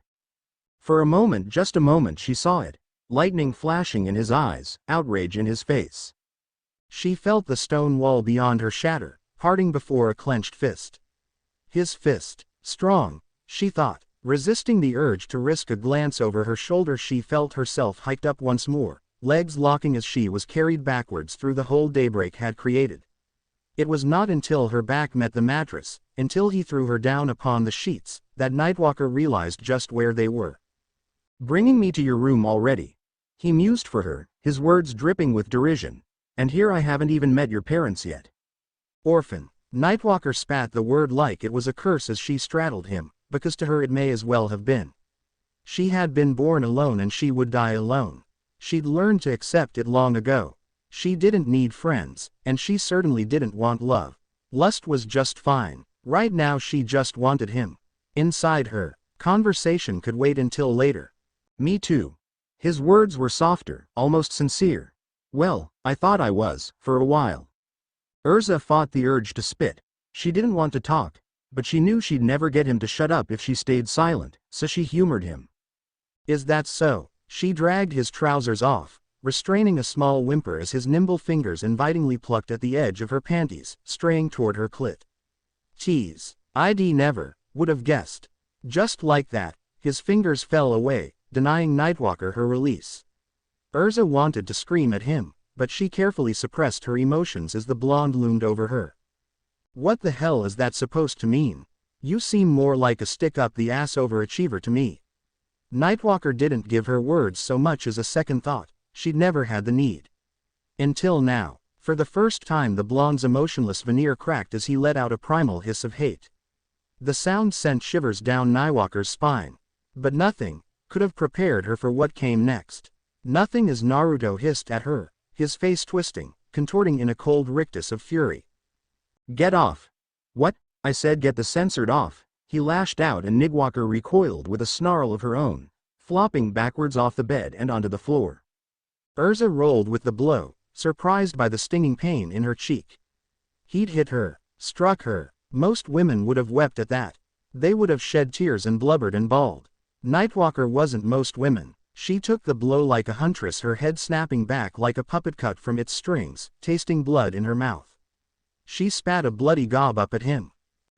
For a moment, just a moment, she saw it, lightning flashing in his eyes, outrage in his face. She felt the stone wall beyond her shatter, parting before a clenched fist. His fist. Strong, she thought. Resisting the urge to risk a glance over her shoulder, she felt herself hiked up once more, legs locking as she was carried backwards through the hole daybreak had created. It was not until her back met the mattress, until he threw her down upon the sheets, that Nightwalker realized just where they were. Bringing me to your room already? He mused for her, his words dripping with derision. And here I haven't even met your parents yet. Orphan. Nightwalker spat the word like it was a curse as she straddled him, because to her it may as well have been. She had been born alone and she would die alone. She'd learned to accept it long ago. She didn't need friends, and she certainly didn't want love. Lust was just fine. Right now she just wanted him. Inside her, conversation could wait until later. Me too. His words were softer, almost sincere. Well, I thought I was, for a while. Erza fought the urge to spit. She didn't want to talk, but she knew she'd never get him to shut up if she stayed silent, so she humored him. Is that so? She dragged his trousers off, restraining a small whimper as his nimble fingers invitingly plucked at the edge of her panties, straying toward her clit. Tease. I'd never would have guessed. Just like that, his fingers fell away, denying Nightwalker her release. Erza wanted to scream at him, but she carefully suppressed her emotions as the blonde loomed over her. What the hell is that supposed to mean? You seem more like a stick-up-the-ass overachiever to me. Nightwalker didn't give her words so much as a second thought. She'd never had the need. Until now. For the first time the blonde's emotionless veneer cracked as he let out a primal hiss of hate. The sound sent shivers down Nightwalker's spine. But nothing could have prepared her for what came next. Nothing, as Naruto hissed at her, his face twisting, contorting in a cold rictus of fury. Get off. What? I said get the censored off, he lashed out, and Nightwalker recoiled with a snarl of her own, flopping backwards off the bed and onto the floor. Erza rolled with the blow, surprised by the stinging pain in her cheek. He'd hit her, struck her. Most women would have wept at that. They would have shed tears and blubbered and bawled. Nightwalker wasn't most women. She took the blow like a huntress, her head snapping back like a puppet cut from its strings, tasting blood in her mouth. She spat a bloody gob up at him.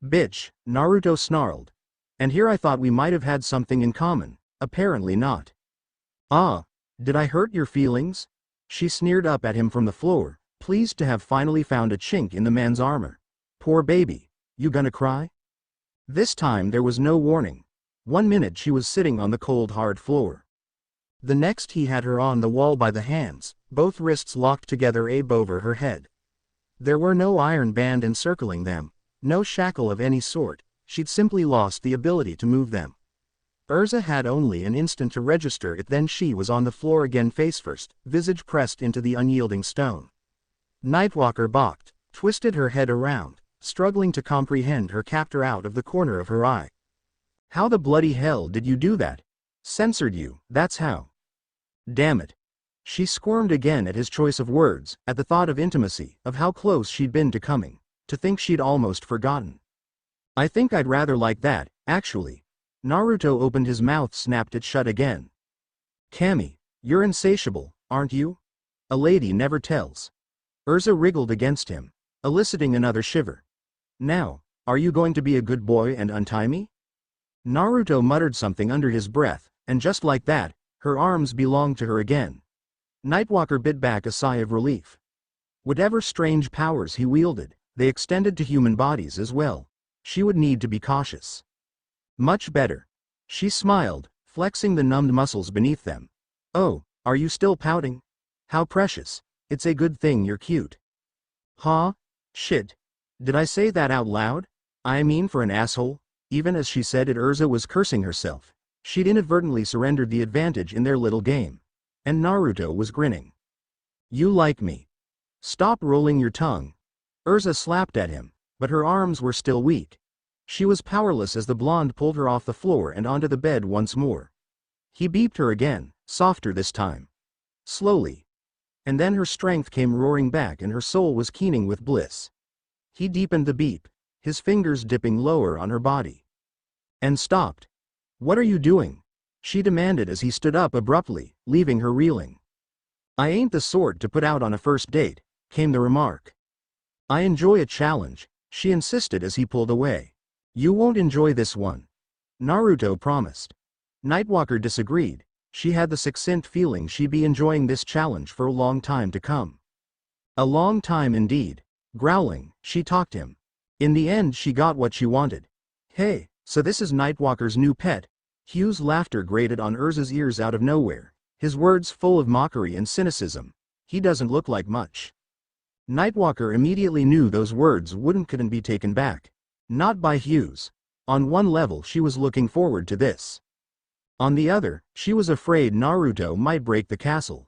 Bitch, Naruto snarled. And here I thought we might have had something in common. Apparently not. Ah, did I hurt your feelings? She sneered up at him from the floor, pleased to have finally found a chink in the man's armor. Poor baby, you gonna cry? This time there was no warning. 1 minute she was sitting on the cold hard floor. The next he had her on the wall by the hands, both wrists locked together over her head. There were no iron band encircling them, no shackle of any sort. She'd simply lost the ability to move them. Erza had only an instant to register it, then she was on the floor again, face first, visage pressed into the unyielding stone. Nightwalker balked, twisted her head around, struggling to comprehend her captor out of the corner of her eye. How the bloody hell did you do that? Censored you, that's how. Damn it. She squirmed again at his choice of words, at the thought of intimacy, of how close she'd been to coming, to think she'd almost forgotten. I think I'd rather like that, actually. Naruto opened his mouth, snapped it shut again. Kami, you're insatiable, aren't you? A lady never tells. Erza wriggled against him, eliciting another shiver. Now, are you going to be a good boy and untie me? Naruto muttered something under his breath, and just like that, her arms belonged to her again. Nightwalker bit back a sigh of relief. Whatever strange powers he wielded, they extended to human bodies as well. She would need to be cautious. Much better. She smiled, flexing the numbed muscles beneath them. Oh, are you still pouting? How precious. It's a good thing you're cute. Huh? Shit. Did I say that out loud? I mean for an asshole? Even as she said it, Erza was cursing herself. She'd inadvertently surrendered the advantage in their little game. And Naruto was grinning. You like me. Stop rolling your tongue. Erza slapped at him, but her arms were still weak. She was powerless as the blonde pulled her off the floor and onto the bed once more. He beeped her again, softer this time. Slowly. And then her strength came roaring back and her soul was keening with bliss. He deepened the beep, his fingers dipping lower on her body. And stopped. What are you doing? She demanded as he stood up abruptly, leaving her reeling. I ain't the sort to put out on a first date, came the remark. I enjoy a challenge, she insisted as he pulled away. You won't enjoy this one. Naruto promised. Nightwalker disagreed. She had the succinct feeling she'd be enjoying this challenge for a long time to come. A long time indeed. Growling, she talked him. In the end she got what she wanted. Hey, so this is Nightwalker's new pet? Hugh's laughter grated on Erza's ears out of nowhere, his words full of mockery and cynicism. He doesn't look like much. Nightwalker immediately knew those words couldn't be taken back. Not by Hughes. On one level she was looking forward to this. On the other, she was afraid Naruto might break the castle.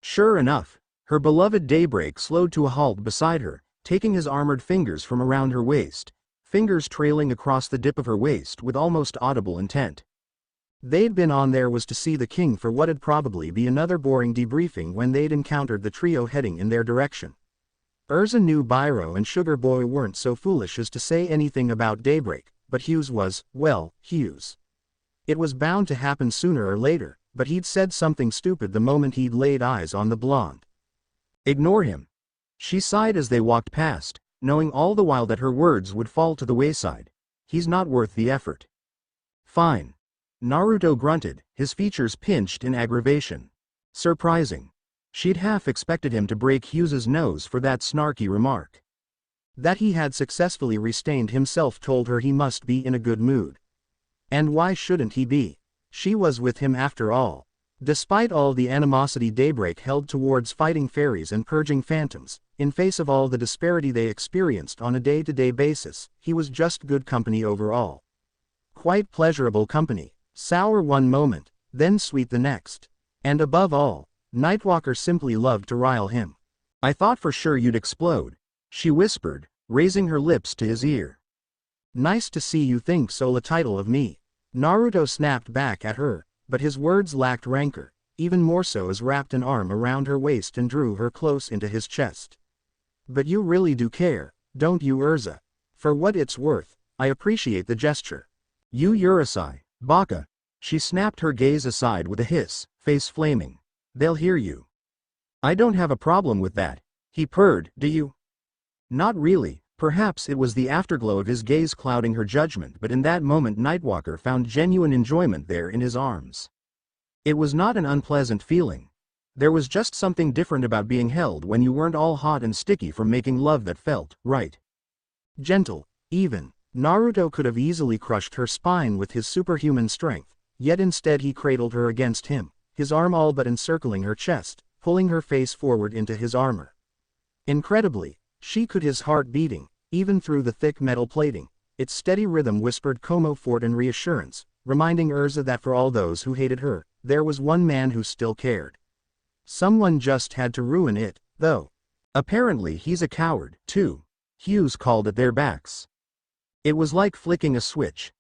Sure enough, her beloved Daybreak slowed to a halt beside her, taking his armored fingers from around her waist, fingers trailing across the dip of her waist with almost audible intent. They'd been on there was to see the king for what'd probably be another boring debriefing when they'd encountered the trio heading in their direction. Erza knew Biro and Sugar Boy weren't so foolish as to say anything about Daybreak, but Hughes was, well, Hughes. It was bound to happen sooner or later, but he'd said something stupid the moment he'd laid eyes on the blonde. Ignore him. She sighed as they walked past, knowing all the while that her words would fall to the wayside. He's not worth the effort. Fine. Naruto grunted, his features pinched in aggravation. Surprising. She'd half expected him to break Hughes's nose for that snarky remark. That he had successfully restrained himself told her he must be in a good mood. And why shouldn't he be? She was with him after all. Despite all the animosity Daybreak held towards fighting fairies and purging phantoms, in face of all the disparity they experienced on a day-to-day basis, he was just good company overall. Quite pleasurable company, sour one moment, then sweet the next. And above all, Nightwalker simply loved to rile him. I thought for sure you'd explode, she whispered, raising her lips to his ear. Nice to see you think so little of me. Naruto snapped back at her, but his words lacked rancor, even more so as wrapped an arm around her waist and drew her close into his chest. But you really do care, don't you, Erza? For what it's worth, I appreciate the gesture. You Urusei, Baka. She snapped her gaze aside with a hiss, face flaming. They'll hear you. I don't have a problem with that, he purred, do you? Not really. Perhaps it was the afterglow of his gaze clouding her judgment, but in that moment Nightwalker found genuine enjoyment there in his arms. It was not an unpleasant feeling. There was just something different about being held when you weren't all hot and sticky from making love that felt right. Gentle, even. Naruto could have easily crushed her spine with his superhuman strength, yet instead he cradled her against him, his arm all but encircling her chest, pulling her face forward into his armor. Incredibly, she could his heart beating, even through the thick metal plating. Its steady rhythm whispered comfort and reassurance, reminding Erza that for all those who hated her, there was one man who still cared. Someone just had to ruin it, though. Apparently he's a coward, too. Hughes called at their backs. It was like flicking a switch.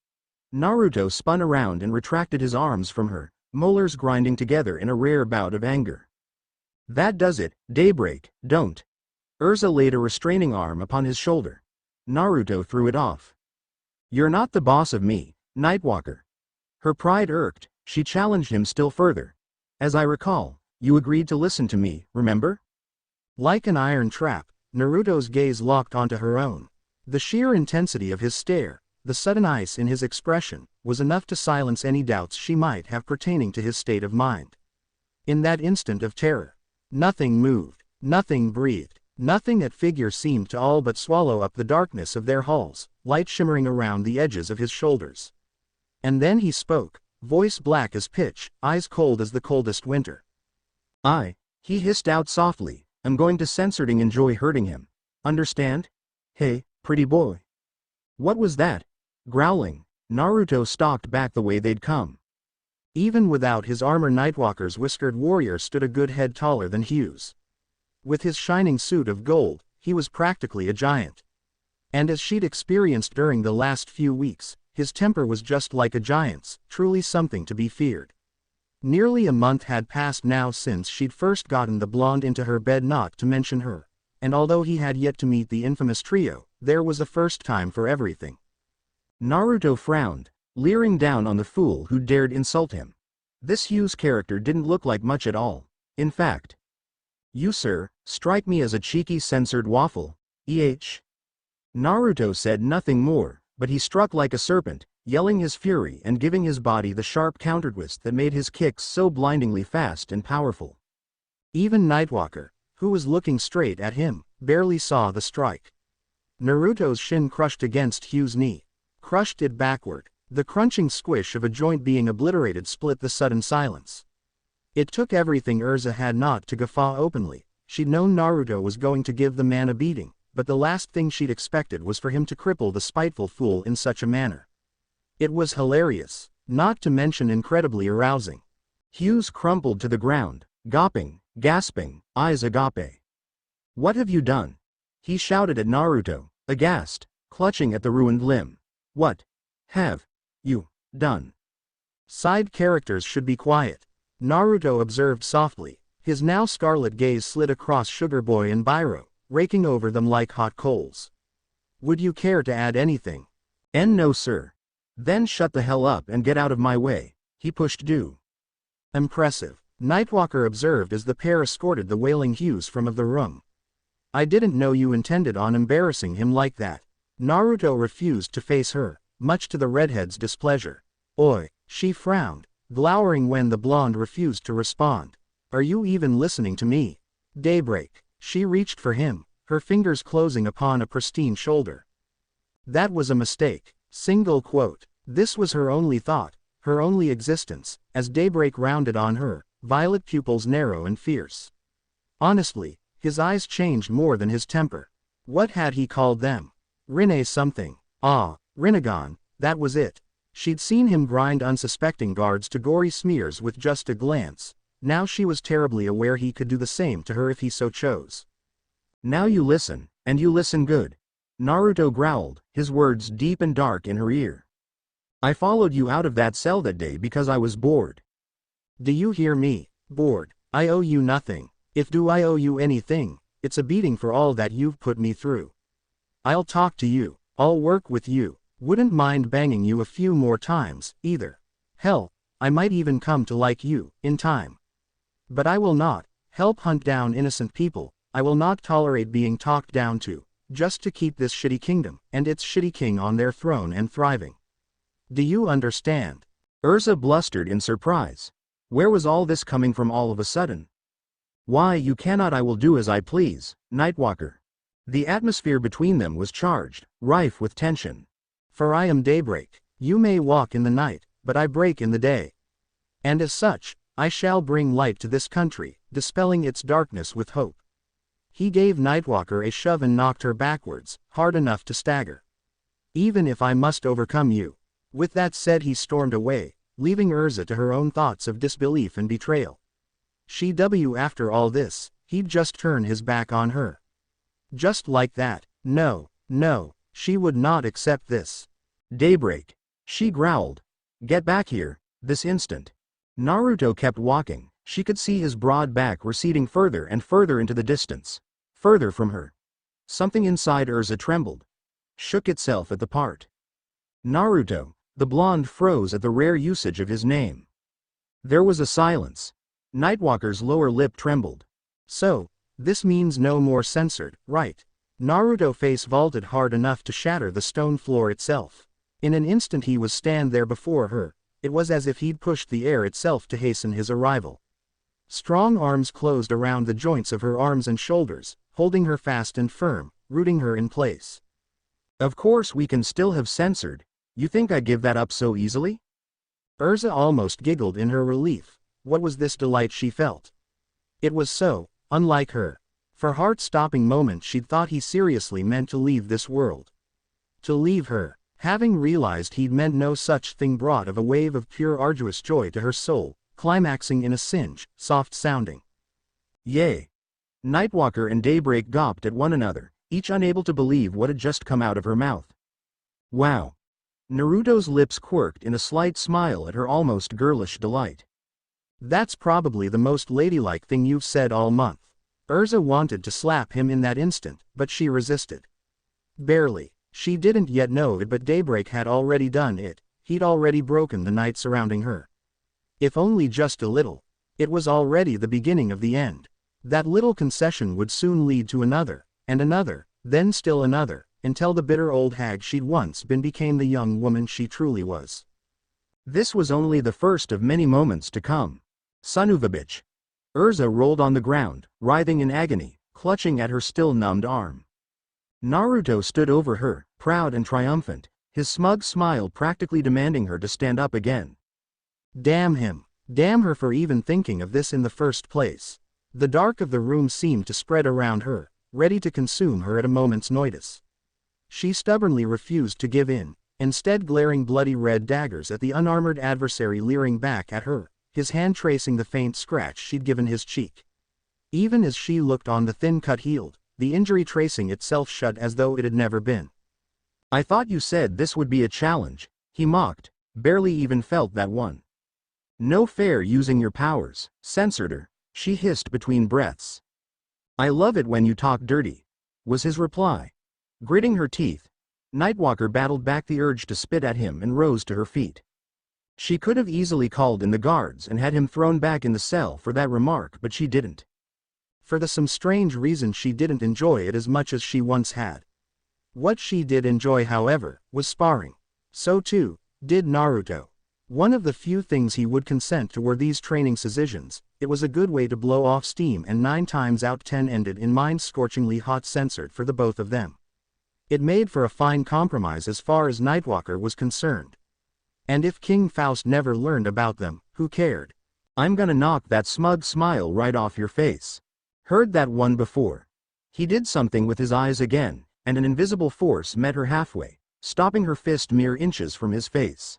Naruto spun around and retracted his arms from her, molars grinding together in a rare bout of anger. That does it, Daybreak, don't. Erza laid a restraining arm upon his shoulder. Naruto threw it off. You're not the boss of me, Nightwalker. Her pride irked, she challenged him still further. As I recall, you agreed to listen to me, remember? Like an iron trap, Naruto's gaze locked onto her own. The sheer intensity of his stare, the sudden ice in his expression, was enough to silence any doubts she might have pertaining to his state of mind. In that instant of terror, nothing moved, nothing breathed, nothing at figure seemed to all but swallow up the darkness of their halls, light shimmering around the edges of his shoulders. And then he spoke, voice black as pitch, eyes cold as the coldest winter. He hissed out softly, I'm going to censoring enjoy hurting him. Understand? Hey, pretty boy. What was that? Growling, Naruto stalked back the way they'd come. Even without his armor, Nightwalker's whiskered warrior stood a good head taller than Hugh's. With his shining suit of gold, he was practically a giant. And as she'd experienced during the last few weeks, his temper was just like a giant's, truly something to be feared. Nearly a month had passed now since she'd first gotten the blonde into her bed, not to mention her. And although he had yet to meet the infamous trio, there was a first time for everything. Naruto frowned, leering down on the fool who dared insult him. This Hugh's character didn't look like much at all. In fact, you, sir, strike me as a cheeky censored waffle. Naruto said nothing more, but he struck like a serpent, yelling his fury and giving his body the sharp countertwist that made his kicks so blindingly fast and powerful. Even Nightwalker, who was looking straight at him, barely saw the strike. Naruto's shin crushed against Hugh's knee. Crushed it backward. The crunching squish of a joint being obliterated split the sudden silence. It took everything Erza had not to guffaw openly. She'd known Naruto was going to give the man a beating, but the last thing she'd expected was for him to cripple the spiteful fool in such a manner. It was hilarious, not to mention incredibly arousing. Hughes crumpled to the ground, gawping, gasping, eyes agape. What have you done? He shouted at Naruto, aghast, clutching at the ruined limb. What have you done? Side characters should be quiet, Naruto observed softly. His now scarlet gaze slid across Sugar Boy and Bairo, raking over them like hot coals. Would you care to add anything? No, sir. Then shut the hell up and get out of my way, he pushed due. Impressive, Nightwalker observed as the pair escorted the wailing Hughes from the room. I didn't know you intended on embarrassing him like that. Naruto refused to face her, much to the redhead's displeasure. Oi, she frowned, glowering when the blonde refused to respond. Are you even listening to me? Daybreak. She reached for him, her fingers closing upon a pristine shoulder. That was a mistake. Single quote. This was her only thought, her only existence, as Daybreak rounded on her, violet pupils narrow and fierce. Honestly, his eyes changed more than his temper. What had he called them? Rinne something. Rinnegan, that was it. She'd seen him grind unsuspecting guards to gory smears with just a glance. Now she was terribly aware he could do the same to her if he so chose. Now you listen, and you listen good. Naruto growled, his words deep and dark in her ear. I followed you out of that cell that day because I was bored. Do you hear me? Bored. I owe you nothing. If do I owe you anything, it's a beating for all that you've put me through. I'll talk to you, I'll work with you, wouldn't mind banging you a few more times, either. Hell, I might even come to like you, in time. But I will not help hunt down innocent people. I will not tolerate being talked down to, just to keep this shitty kingdom, and its shitty king on their throne and thriving. Do you understand? Erza blustered in surprise. Where was all this coming from all of a sudden? Why you cannot, I will do as I please, Nightwalker. The atmosphere between them was charged, rife with tension. For I am Daybreak. You may walk in the night, but I break in the day. And as such, I shall bring light to this country, dispelling its darkness with hope. He gave Nightwalker a shove and knocked her backwards, hard enough to stagger. Even if I must overcome you. With that said he stormed away, leaving Erza to her own thoughts of disbelief and betrayal. After all this, he'd just turn his back on her. Just like that. No, she would not accept this. Daybreak. She growled. Get back here, this instant. Naruto kept walking. She could see his broad back receding further and further into the distance. Further from her. Something inside Erza trembled. Shook itself at the part. Naruto. The blonde froze at the rare usage of his name. There was a silence. Nightwalker's lower lip trembled. So, this means no more censored, right? Naruto's face vaulted hard enough to shatter the stone floor itself. In an instant he was stand there before her. It was as if he'd pushed the air itself to hasten his arrival. Strong arms closed around the joints of her arms and shoulders, holding her fast and firm, rooting her in place. Of course we can still have censored. You think I'd give that up so easily? Erza almost giggled in her relief. What was this delight she felt? It was so unlike her. For heart-stopping moments she'd thought he seriously meant to leave this world. To leave her. Having realized he'd meant no such thing brought of a wave of pure arduous joy to her soul, climaxing in a singe, soft-sounding yay. Nightwalker and Daybreak gawped at one another, each unable to believe what had just come out of her mouth. Wow. Naruto's lips quirked in a slight smile at her almost girlish delight. That's probably the most ladylike thing you've said all month. Erza wanted to slap him in that instant, but she resisted. Barely. She didn't yet know it, but Daybreak had already done it. He'd already broken the night surrounding her. If only just a little. It was already the beginning of the end. That little concession would soon lead to another, and another, then still another, until the bitter old hag she'd once been became the young woman she truly was. This was only the first of many moments to come. Son of a bitch. Erza rolled on the ground, writhing in agony, clutching at her still numbed arm. Naruto stood over her, proud and triumphant, his smug smile practically demanding her to stand up again. Damn him. Damn her for even thinking of this in the first place. The dark of the room seemed to spread around her, ready to consume her at a moment's notice. She stubbornly refused to give in, instead glaring bloody red daggers at the unarmored adversary leering back at her, his hand tracing the faint scratch she'd given his cheek. Even as she looked on, the thin cut healed, the injury tracing itself shut as though it had never been. I thought you said this would be a challenge, he mocked, barely even felt that one. No fair using your powers, censored her, she hissed between breaths. I love it when you talk dirty, was his reply. Gritting her teeth, Nightwalker battled back the urge to spit at him and rose to her feet. She could have easily called in the guards and had him thrown back in the cell for that remark, but she didn't. For some strange reason she didn't enjoy it as much as she once had. What she did enjoy, however, was sparring. So too did Naruto. One of the few things he would consent to were these training sessions. It was a good way to blow off steam, and 9 times out 10 ended in mind-scorchingly hot censored for the both of them. It made for a fine compromise as far as Nightwalker was concerned. And if King Faust never learned about them, who cared? I'm gonna knock that smug smile right off your face. Heard that one before. He did something with his eyes again, and an invisible force met her halfway, stopping her fist mere inches from his face.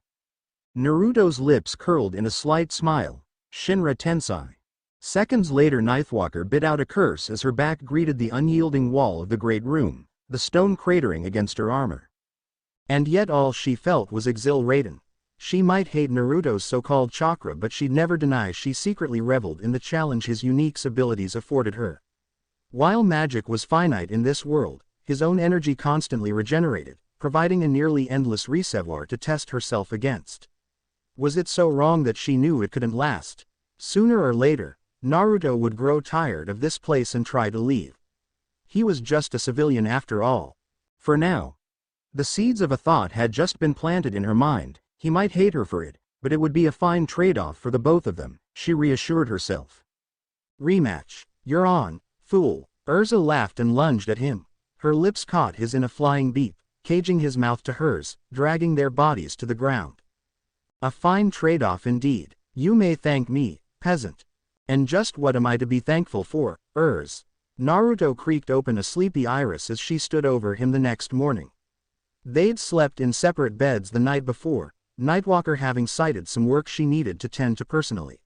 Naruto's lips curled in a slight smile. Shinra Tensai. Seconds later, Nightwalker bit out a curse as her back greeted the unyielding wall of the great room, the stone cratering against her armor. And yet all she felt was exhilaration. She might hate Naruto's so-called chakra, but she'd never deny she secretly reveled in the challenge his unique abilities afforded her. While magic was finite in this world, his own energy constantly regenerated, providing a nearly endless reservoir to test herself against. Was it so wrong that she knew it couldn't last? Sooner or later, Naruto would grow tired of this place and try to leave. He was just a civilian after all. For now. The seeds of a thought had just been planted in her mind. He might hate her for it, but it would be a fine trade-off for the both of them, she reassured herself. Rematch. You're on, fool. Erza laughed and lunged at him. Her lips caught his in a flying beat, caging his mouth to hers, dragging their bodies to the ground. A fine trade-off indeed. You may thank me, peasant. And just what am I to be thankful for, Erza? Naruto creaked open a sleepy iris as she stood over him the next morning. They'd slept in separate beds the night before, Nightwalker having cited some work she needed to tend to personally.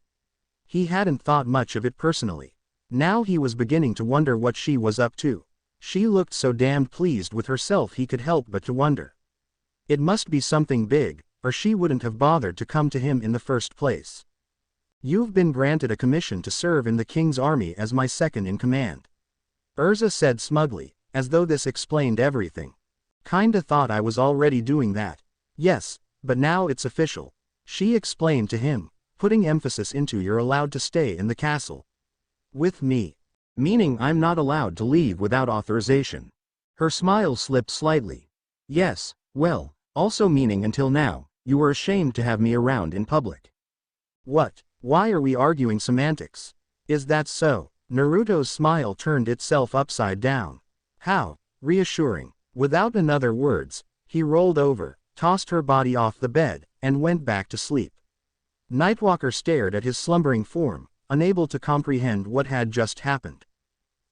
He hadn't thought much of it personally. Now he was beginning to wonder what she was up to. She looked so damned pleased with herself he could help but to wonder. It must be something big, or she wouldn't have bothered to come to him in the first place. You've been granted a commission to serve in the king's army as my second in command. Erza said smugly, as though this explained everything. Kinda thought I was already doing that. Yes, but now it's official. She explained to him, putting emphasis into you're allowed to stay in the castle. With me. Meaning I'm not allowed to leave without authorization. Her smile slipped slightly. Yes, well, also meaning until now, you were ashamed to have me around in public. What? Why are we arguing semantics? Is that so? Naruto's smile turned itself upside down. How reassuring. Without another words, he rolled over, tossed her body off the bed, and went back to sleep. Nightwalker stared at his slumbering form, unable to comprehend what had just happened.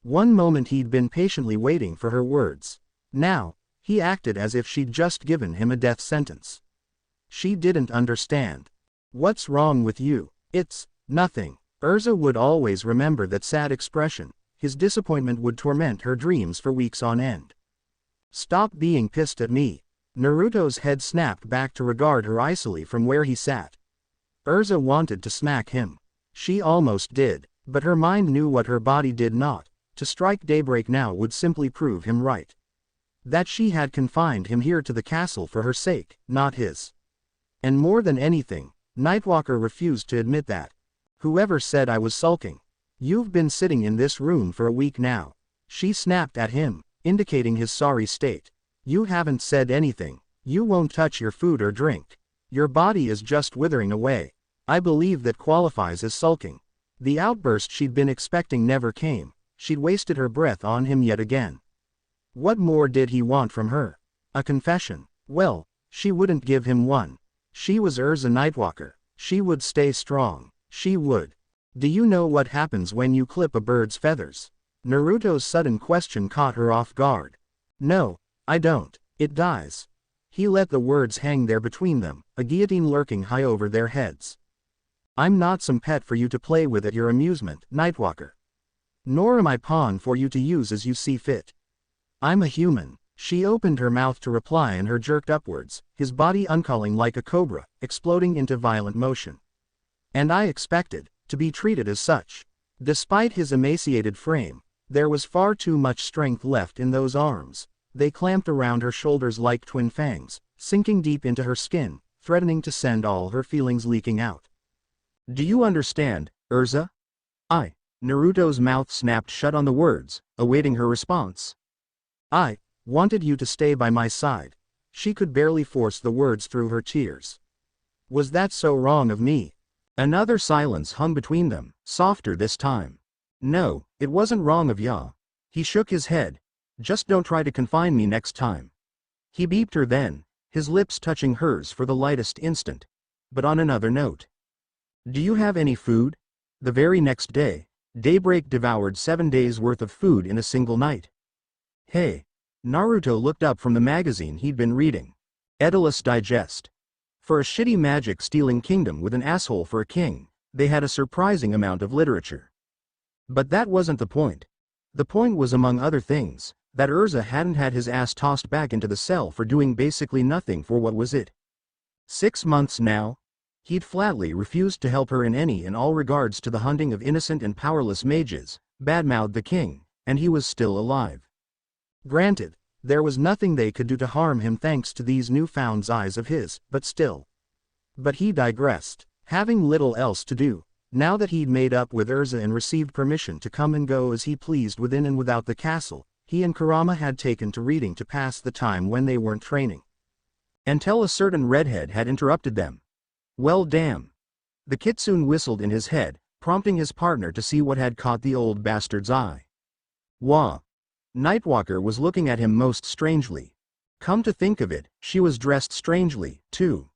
One moment he'd been patiently waiting for her words. Now, he acted as if she'd just given him a death sentence. She didn't understand. What's wrong with you? It's nothing. Erza would always remember that sad expression. His disappointment would torment her dreams for weeks on end. Stop being pissed at me. Naruto's head snapped back to regard her icily from where he sat. Erza wanted to smack him. She almost did, but her mind knew what her body did not. To strike daybreak now would simply prove him right. That she had confined him here to the castle for her sake, not his. And more than anything, Nightwalker refused to admit that. Whoever said I was sulking? You've been sitting in this room for a week now. She snapped at him, indicating his sorry state. You haven't said anything. You won't touch your food or drink. Your body is just withering away. I believe that qualifies as sulking. The outburst she'd been expecting never came. She'd wasted her breath on him yet again. What more did he want from her? A confession? Well, she wouldn't give him one. She was Erza Nightwalker. She would stay strong. She would. Do you know what happens when you clip a bird's feathers? Naruto's sudden question caught her off guard. No, I don't. It dies. He let the words hang there between them, a guillotine lurking high over their heads. I'm not some pet for you to play with at your amusement, Nightwalker. Nor am I pawn for you to use as you see fit. I'm a human. She opened her mouth to reply and her jerked upwards, his body uncalling like a cobra, exploding into violent motion. And I expected to be treated as such. Despite his emaciated frame, there was far too much strength left in those arms. They clamped around her shoulders like twin fangs, sinking deep into her skin, threatening to send all her feelings leaking out. Do you understand, Erza? Naruto's mouth snapped shut on the words, awaiting her response. I wanted you to stay by my side. She could barely force the words through her tears. Was that so wrong of me? Another silence hung between them, softer this time. No, it wasn't wrong of ya. He shook his head. Just don't try to confine me next time. He beeped her then, his lips touching hers for the lightest instant. But on another note. Do you have any food? The very next day, Daybreak devoured 7 days' worth of food in a single night. Hey. Naruto looked up from the magazine he'd been reading. Edalus Digest. For a shitty magic-stealing kingdom with an asshole for a king, they had a surprising amount of literature. But that wasn't the point. The point was, among other things, that Erza hadn't had his ass tossed back into the cell for doing basically nothing for what was it? 6 months now? He'd flatly refused to help her in any and all regards to the hunting of innocent and powerless mages, badmouthed the king, and he was still alive. Granted, there was nothing they could do to harm him thanks to these newfound eyes of his, but still. But he digressed, having little else to do, now that he'd made up with Erza and received permission to come and go as he pleased within and without the castle. He and Kurama had taken to reading to pass the time when they weren't training. Until a certain redhead had interrupted them. Well damn. The kitsune whistled in his head, prompting his partner to see what had caught the old bastard's eye. Wah. Nightwalker was looking at him most strangely. Come to think of it, she was dressed strangely, too.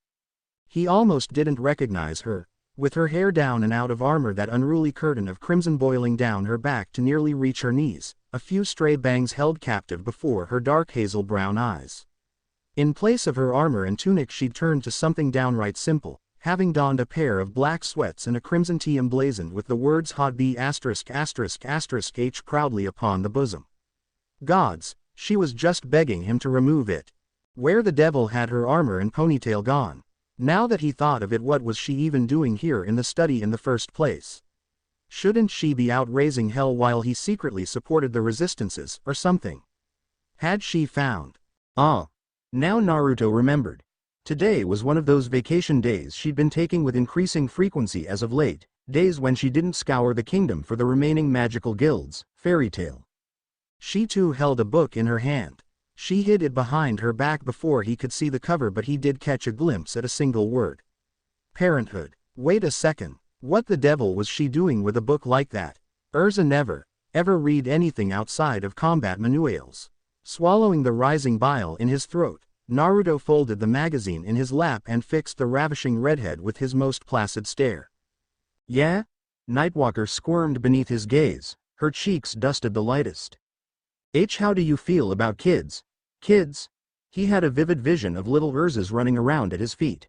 He almost didn't recognize her, with her hair down and out of armor, that unruly curtain of crimson boiling down her back to nearly reach her knees, a few stray bangs held captive before her dark hazel brown eyes. In place of her armor and tunic she'd turned to something downright simple, having donned a pair of black sweats and a crimson tee emblazoned with the words Hod B****** H proudly upon the bosom. Gods, she was just begging him to remove it. Where the devil had her armor and ponytail gone? Now that he thought of it, what was she even doing here in the study in the first place? Shouldn't she be out raising hell while he secretly supported the resistances, or something? Had she found? Now Naruto remembered. Today was one of those vacation days she'd been taking with increasing frequency as of late, days when she didn't scour the kingdom for the remaining magical guilds. Fairy tale. She too held a book in her hand. She hid it behind her back before he could see the cover, but he did catch a glimpse at a single word. Parenthood. Wait a second. What the devil was she doing with a book like that? Erza never, ever read anything outside of combat manuals. Swallowing the rising bile in his throat, Naruto folded the magazine in his lap and fixed the ravishing redhead with his most placid stare. Yeah? Nightwalker squirmed beneath his gaze, her cheeks dusted the lightest. How do you feel about kids? Kids? He had a vivid vision of little Erzas running around at his feet.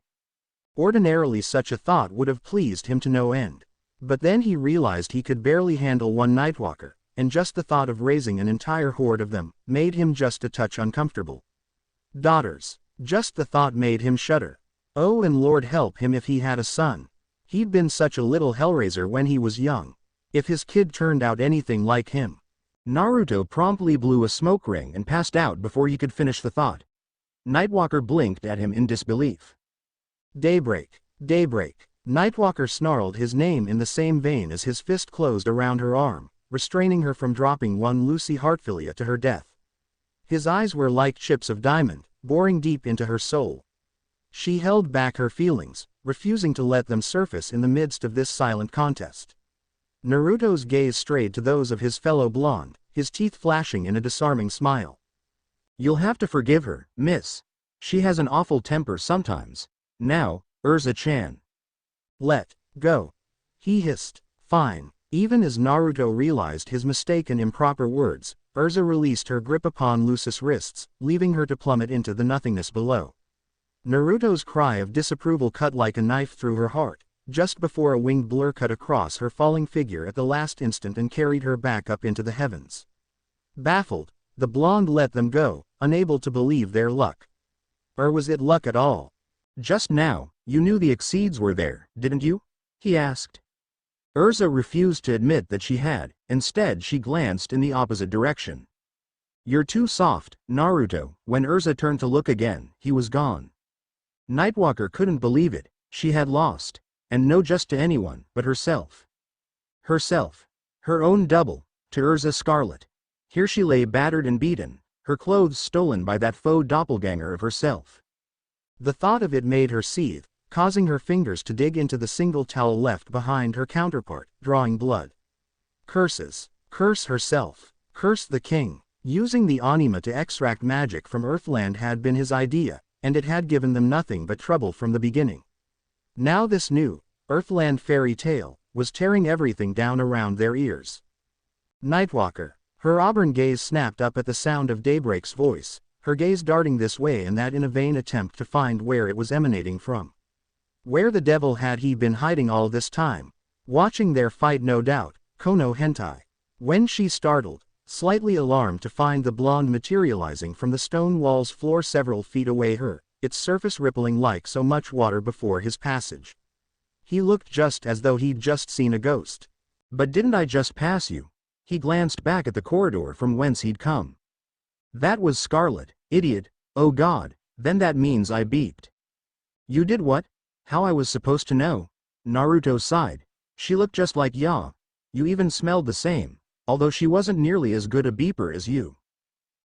Ordinarily such a thought would have pleased him to no end. But then he realized he could barely handle one Nightwalker, and just the thought of raising an entire horde of them made him just a touch uncomfortable. Daughters. Just the thought made him shudder. Oh, and Lord help him if he had a son. He'd been such a little hellraiser when he was young. If his kid turned out anything like him. Naruto promptly blew a smoke ring and passed out before he could finish the thought. Nightwalker blinked at him in disbelief. Daybreak. Daybreak. Nightwalker snarled his name in the same vein as his fist closed around her arm, restraining her from dropping one Lucy Heartfilia to her death. His eyes were like chips of diamond, boring deep into her soul. She held back her feelings, refusing to let them surface in the midst of this silent contest. Naruto's gaze strayed to those of his fellow blonde, his teeth flashing in a disarming smile. You'll have to forgive her, miss. She has an awful temper sometimes. Now, Erza-chan. Let go. He hissed. Fine. Even as Naruto realized his mistake and improper words, Erza released her grip upon Lucy's wrists, leaving her to plummet into the nothingness below. Naruto's cry of disapproval cut like a knife through her heart, just before a winged blur cut across her falling figure at the last instant and carried her back up into the heavens. Baffled, the blonde let them go, unable to believe their luck. Or was it luck at all? Just now, you knew the Exceeds were there, didn't you? He asked. Erza refused to admit that she had, instead she glanced in the opposite direction. You're too soft, Naruto. When Erza turned to look again, he was gone. Nightwalker couldn't believe it, she had lost, and no just to anyone, but herself. Herself. Her own double, to Erza Scarlet. Here she lay battered and beaten, her clothes stolen by that faux doppelganger of herself. The thought of it made her seethe, causing her fingers to dig into the single towel left behind her counterpart, drawing blood. Curses. Curse herself. Curse the king. Using the anima to extract magic from Earthland had been his idea, and it had given them nothing but trouble from the beginning. Now this new, Earthland fairy tale, was tearing everything down around their ears. Nightwalker. Her auburn gaze snapped up at the sound of Daybreak's voice, her gaze darting this way and that in a vain attempt to find where it was emanating from. Where the devil had he been hiding all this time? Watching their fight, no doubt, Kono hentai. When she startled, slightly alarmed to find the blonde materializing from the stone wall's floor several feet away her, its surface rippling like so much water before his passage. He looked just as though he'd just seen a ghost. But didn't I just pass you? He glanced back at the corridor from whence he'd come. That was Scarlet, idiot. Oh God, then that means I beeped. You did what? How I was supposed to know? Naruto sighed. She looked just like Ya. You even smelled the same, although she wasn't nearly as good a beeper as you.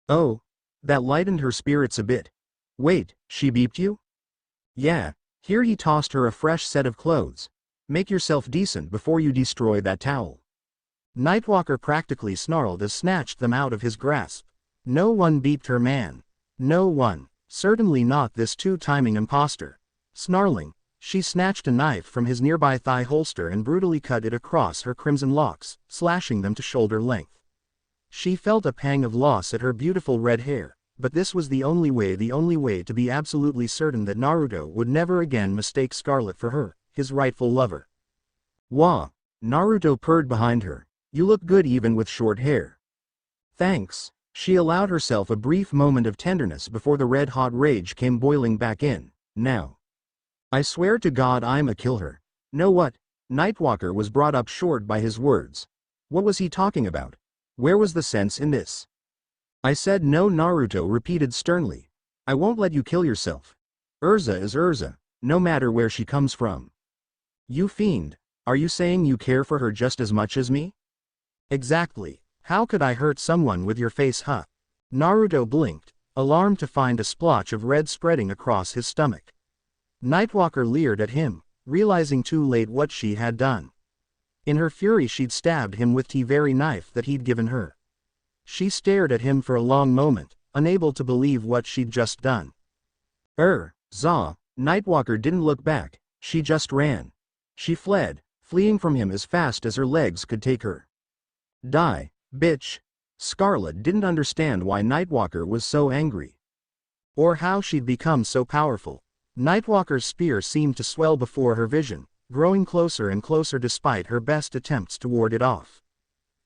Oh, that lightened her spirits a bit. Wait, she beeped you? Yeah. Here he tossed her a fresh set of clothes. Make yourself decent before you destroy that towel. Nightwalker practically snarled as snatched them out of his grasp. No one beeped her, man. No one. Certainly not this two-timing imposter. Snarling, she snatched a knife from his nearby thigh holster and brutally cut it across her crimson locks, slashing them to shoulder length. She felt a pang of loss at her beautiful red hair, but this was the only way to be absolutely certain that Naruto would never again mistake Scarlet for her, his rightful lover. Wah! Naruto purred behind her. You look good even with short hair. Thanks. She allowed herself a brief moment of tenderness before the red-hot rage came boiling back in. Now. I swear to God I'ma kill her. Know what? Nightwalker was brought up short by his words. What was he talking about? Where was the sense in this? I said no, Naruto repeated sternly. I won't let you kill yourself. Erza is Erza, no matter where she comes from. You fiend, are you saying you care for her just as much as me? Exactly. How could I hurt someone with your face, huh? Naruto blinked, alarmed to find a splotch of red spreading across his stomach. Nightwalker leered at him, realizing too late what she had done. In her fury she'd stabbed him with the very knife that he'd given her. She stared at him for a long moment, unable to believe what she'd just done. Erza, Nightwalker didn't look back, she just ran. She fled, fleeing from him as fast as her legs could take her. Die, bitch. Scarlet didn't understand why Nightwalker was so angry. Or how she'd become so powerful. Nightwalker's spear seemed to swell before her vision, growing closer and closer despite her best attempts to ward it off.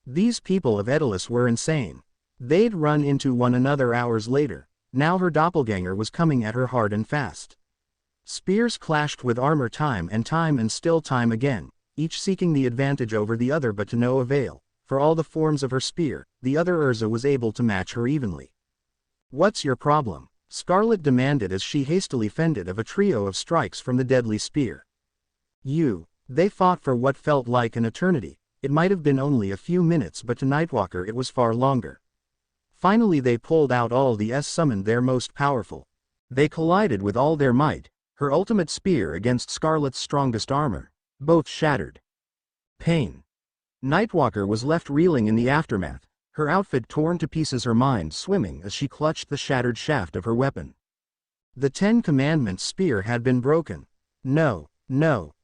These people of Edelus were insane. They'd run into one another hours later. Now her doppelganger was coming at her hard and fast. Spears clashed with armor time and still time again, each seeking the advantage over the other but to no avail. For all the forms of her spear, the other Erza was able to match her evenly. What's your problem? Scarlet demanded as she hastily fended off a trio of strikes from the deadly spear. They fought for what felt like an eternity. It might have been only a few minutes but to Nightwalker it was far longer. Finally they pulled out all the summoned their most powerful. They collided with all their might, her ultimate spear against Scarlet's strongest armor. Both shattered. Pain. Nightwalker was left reeling in the aftermath, her outfit torn to pieces, her mind swimming as she clutched the shattered shaft of her weapon. The 10 Commandments spear had been broken. No,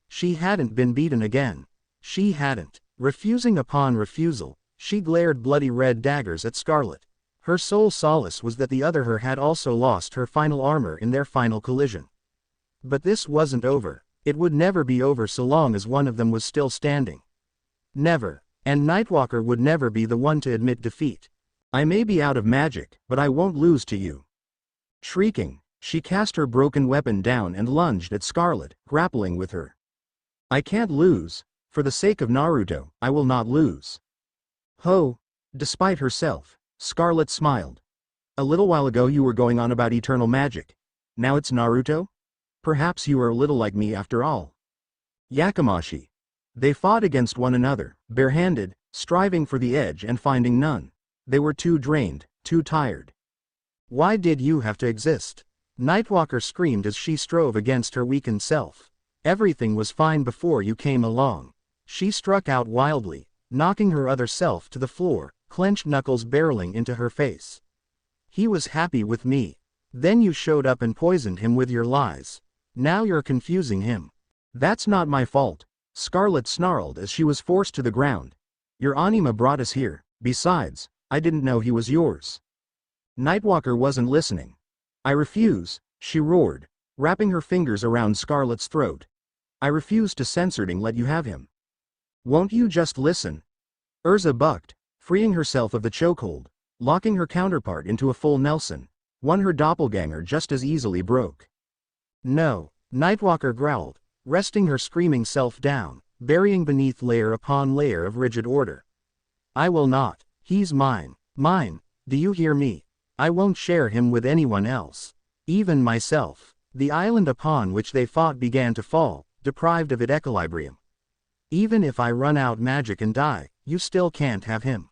she hadn't been beaten again. She hadn't. Refusing upon refusal, she glared bloody red daggers at Scarlet. Her sole solace was that the other her had also lost her final armor in their final collision. But this wasn't over. It would never be over so long as one of them was still standing. Never. And Nightwalker would never be the one to admit defeat. I may be out of magic, but I won't lose to you. Shrieking, she cast her broken weapon down and lunged at Scarlet, grappling with her. I can't lose. For the sake of Naruto, I will not lose. Ho! Despite herself, Scarlet smiled. A little while ago you were going on about eternal magic. Now it's Naruto? Perhaps you are a little like me after all. Yakamashi. They fought against one another, barehanded, striving for the edge and finding none. They were too drained, too tired. Why did you have to exist? Nightwalker screamed as she strove against her weakened self. Everything was fine before you came along. She struck out wildly, knocking her other self to the floor, clenched knuckles barreling into her face. He was happy with me. Then you showed up and poisoned him with your lies. Now you're confusing him. That's not my fault. Scarlet snarled as she was forced to the ground. Your anima brought us here. Besides, I didn't know he was yours. Nightwalker wasn't listening. I refuse, she roared, wrapping her fingers around Scarlet's throat. I refuse to censoring let you have him. Won't you just listen? Erza bucked, freeing herself of the chokehold, locking her counterpart into a full Nelson. One her doppelganger just as easily broke. No, Nightwalker growled, resting her screaming self down, burying beneath layer upon layer of rigid order. I will not. He's mine. Mine. Do you hear me? I won't share him with anyone else. Even myself. The island upon which they fought began to fall, deprived of its equilibrium. Even if I run out magic and die, you still can't have him.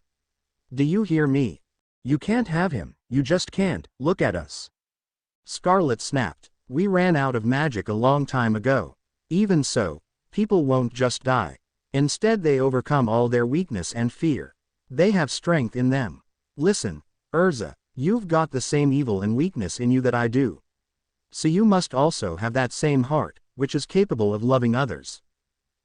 Do you hear me? You can't have him, you just can't. Look at us. Scarlet snapped. We ran out of magic a long time ago. Even so, people won't just die. Instead they overcome all their weakness and fear. They have strength in them. Listen, Erza, you've got the same evil and weakness in you that I do. So you must also have that same heart, which is capable of loving others.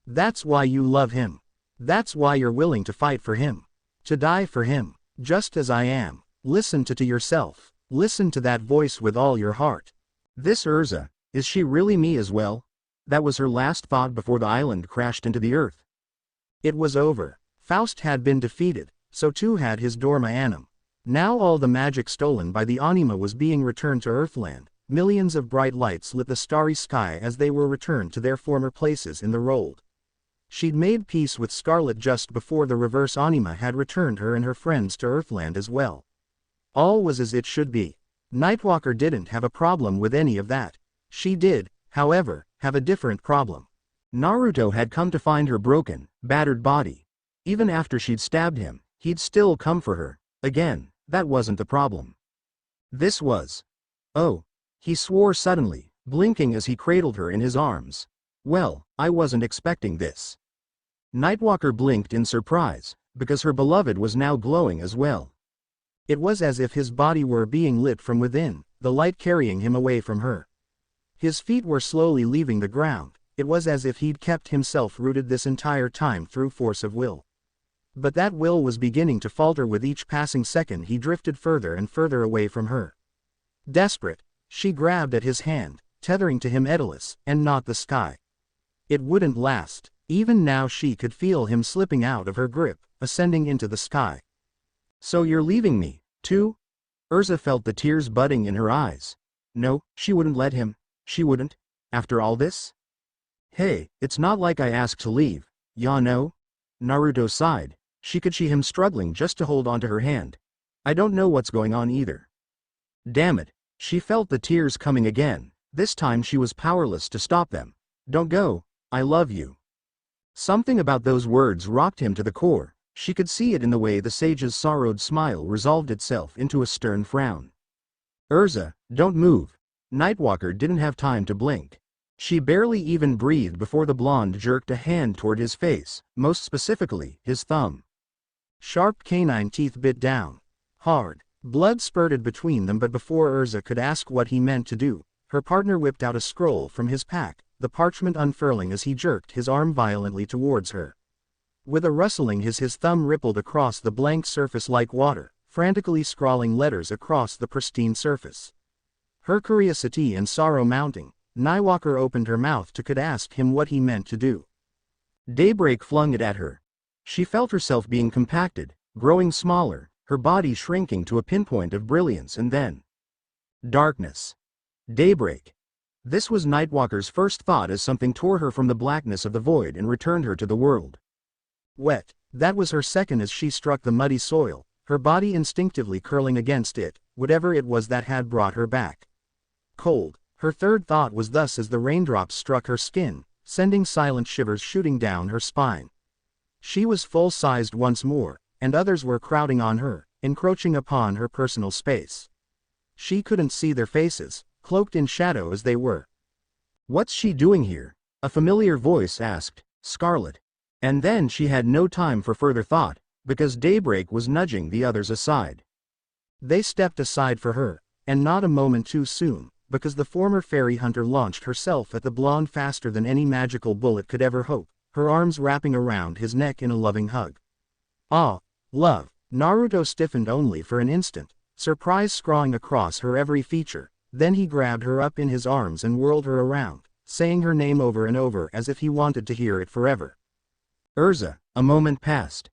That's why you love him. That's why you're willing to fight for him. To die for him, just as I am. Listen to yourself. Listen to that voice with all your heart. This Erza, is she really me as well? That was her last thought before the island crashed into the earth. It was over. Faust had been defeated, so too had his Dorma Anum. Now all the magic stolen by the anima was being returned to Earthland. Millions of bright lights lit the starry sky as they were returned to their former places in the rold. She'd made peace with Scarlet just before the reverse anima had returned her and her friends to Earthland as well. All was as it should be. Nightwalker didn't have a problem with any of that. She did, however, have a different problem. Naruto had come to find her broken, battered body. Even after she'd stabbed him, he'd still come for her. Again, that wasn't the problem. This was. Oh. He swore suddenly, blinking as he cradled her in his arms. Well, I wasn't expecting this. Nightwalker blinked in surprise, because her beloved was now glowing as well. It was as if his body were being lit from within, the light carrying him away from her. His feet were slowly leaving the ground. It was as if he'd kept himself rooted this entire time through force of will. But that will was beginning to falter with each passing second. He drifted further and further away from her. Desperate, she grabbed at his hand, tethering to him Daedalus, and not the sky. It wouldn't last. Even now she could feel him slipping out of her grip, ascending into the sky. So you're leaving me, too? Erza felt the tears budding in her eyes. No, she wouldn't let him. She wouldn't. After all this? Hey, it's not like I asked to leave, ya know? Naruto sighed. She could see him struggling just to hold onto her hand. I don't know what's going on either. Damn it. She felt the tears coming again. This time she was powerless to stop them. Don't go. I love you. Something about those words rocked him to the core. She could see it in the way the sage's sorrowed smile resolved itself into a stern frown. Erza, don't move. Nightwalker didn't have time to blink. She barely even breathed before the blonde jerked a hand toward his face, most specifically, his thumb. Sharp canine teeth bit down. Hard. Blood spurted between them, but before Erza could ask what he meant to do, her partner whipped out a scroll from his pack, the parchment unfurling as he jerked his arm violently towards her. With a rustling his thumb rippled across the blank surface like water, frantically scrawling letters across the pristine surface. Her curiosity and sorrow mounting, Nightwalker opened her mouth to could ask him what he meant to do. Daybreak flung it at her. She felt herself being compacted, growing smaller, her body shrinking to a pinpoint of brilliance, and then darkness. Daybreak. This was Nightwalker's first thought as something tore her from the blackness of the void and returned her to the world. Wet. That was her second as she struck the muddy soil, her body instinctively curling against it, whatever it was that had brought her back. Cold. Her third thought was thus as the raindrops struck her skin, sending silent shivers shooting down her spine. She was full-sized once more, and others were crowding on her, encroaching upon her personal space. She couldn't see their faces, cloaked in shadow as they were. What's she doing here? A familiar voice asked, Scarlet. And then she had no time for further thought, because Daybreak was nudging the others aside. They stepped aside for her, and not a moment too soon, because the former fairy hunter launched herself at the blonde faster than any magical bullet could ever hope, her arms wrapping around his neck in a loving hug. Ah, love. Naruto stiffened only for an instant, surprise scrawling across her every feature, then he grabbed her up in his arms and whirled her around, saying her name over and over as if he wanted to hear it forever. Erza. A moment passed.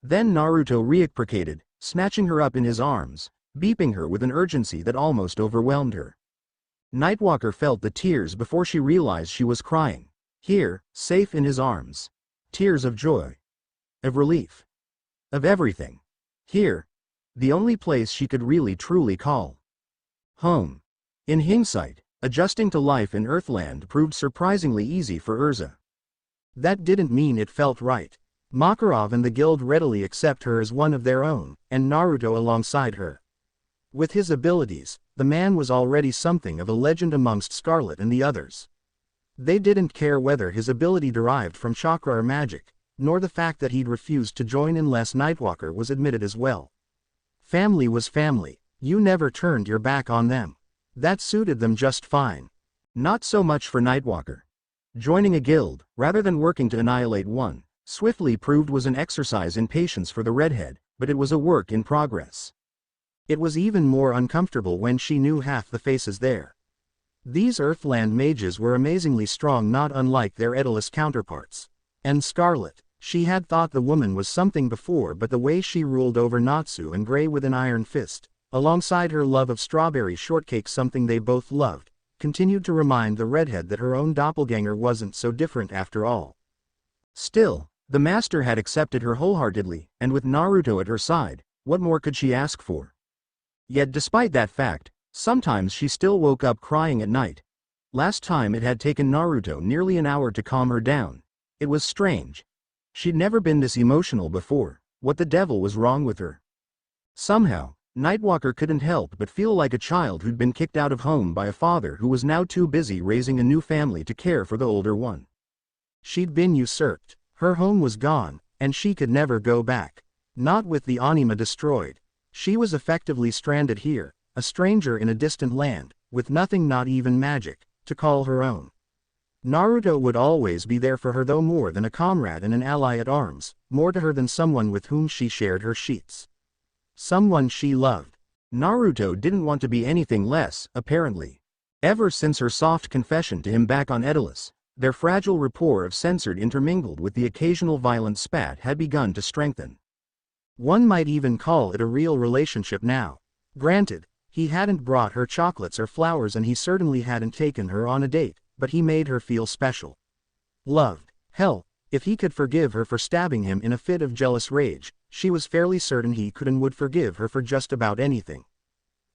Then Naruto reciprocated, snatching her up in his arms, beeping her with an urgency that almost overwhelmed her. Nightwalker felt the tears before she realized she was crying. Here, safe in his arms. Tears of joy. Of relief. Of everything. Here. The only place she could really truly call home. In hindsight, adjusting to life in Earthland proved surprisingly easy for Erza. That didn't mean it felt right. Makarov and the guild readily accept her as one of their own, and Naruto alongside her. With his abilities, the man was already something of a legend amongst Scarlet and the others. They didn't care whether his ability derived from chakra or magic, nor the fact that he'd refused to join unless Nightwalker was admitted as well. Family was family. You never turned your back on them. That suited them just fine. Not so much for Nightwalker. Joining a guild, rather than working to annihilate one, swiftly proved was an exercise in patience for the redhead, but it was a work in progress. It was even more uncomfortable when she knew half the faces there. These Earthland mages were amazingly strong, not unlike their Daedalus counterparts. And Scarlet, she had thought the woman was something before, but the way she ruled over Natsu and Grey with an iron fist, alongside her love of strawberry shortcake, something they both loved, continued to remind the redhead that her own doppelganger wasn't so different after all. Still, the master had accepted her wholeheartedly, and with Naruto at her side, what more could she ask for? Yet despite that fact, sometimes she still woke up crying at night. Last time it had taken Naruto nearly an hour to calm her down. It was strange. She'd never been this emotional before. What the devil was wrong with her? Somehow, Nightwalker couldn't help but feel like a child who'd been kicked out of home by a father who was now too busy raising a new family to care for the older one. She'd been usurped. Her home was gone, and she could never go back. Not with the anima destroyed. She was effectively stranded here, a stranger in a distant land, with nothing, not even magic, to call her own. Naruto would always be there for her, though more than a comrade and an ally at arms, more to her than someone with whom she shared her sheets. Someone she loved. Naruto didn't want to be anything less, apparently. Ever since her soft confession to him back on Edalus, their fragile rapport of censored intermingled with the occasional violent spat had begun to strengthen. One might even call it a real relationship now. Granted, he hadn't brought her chocolates or flowers, and he certainly hadn't taken her on a date, but he made her feel special. Loved. Hell, if he could forgive her for stabbing him in a fit of jealous rage, she was fairly certain he could and would forgive her for just about anything.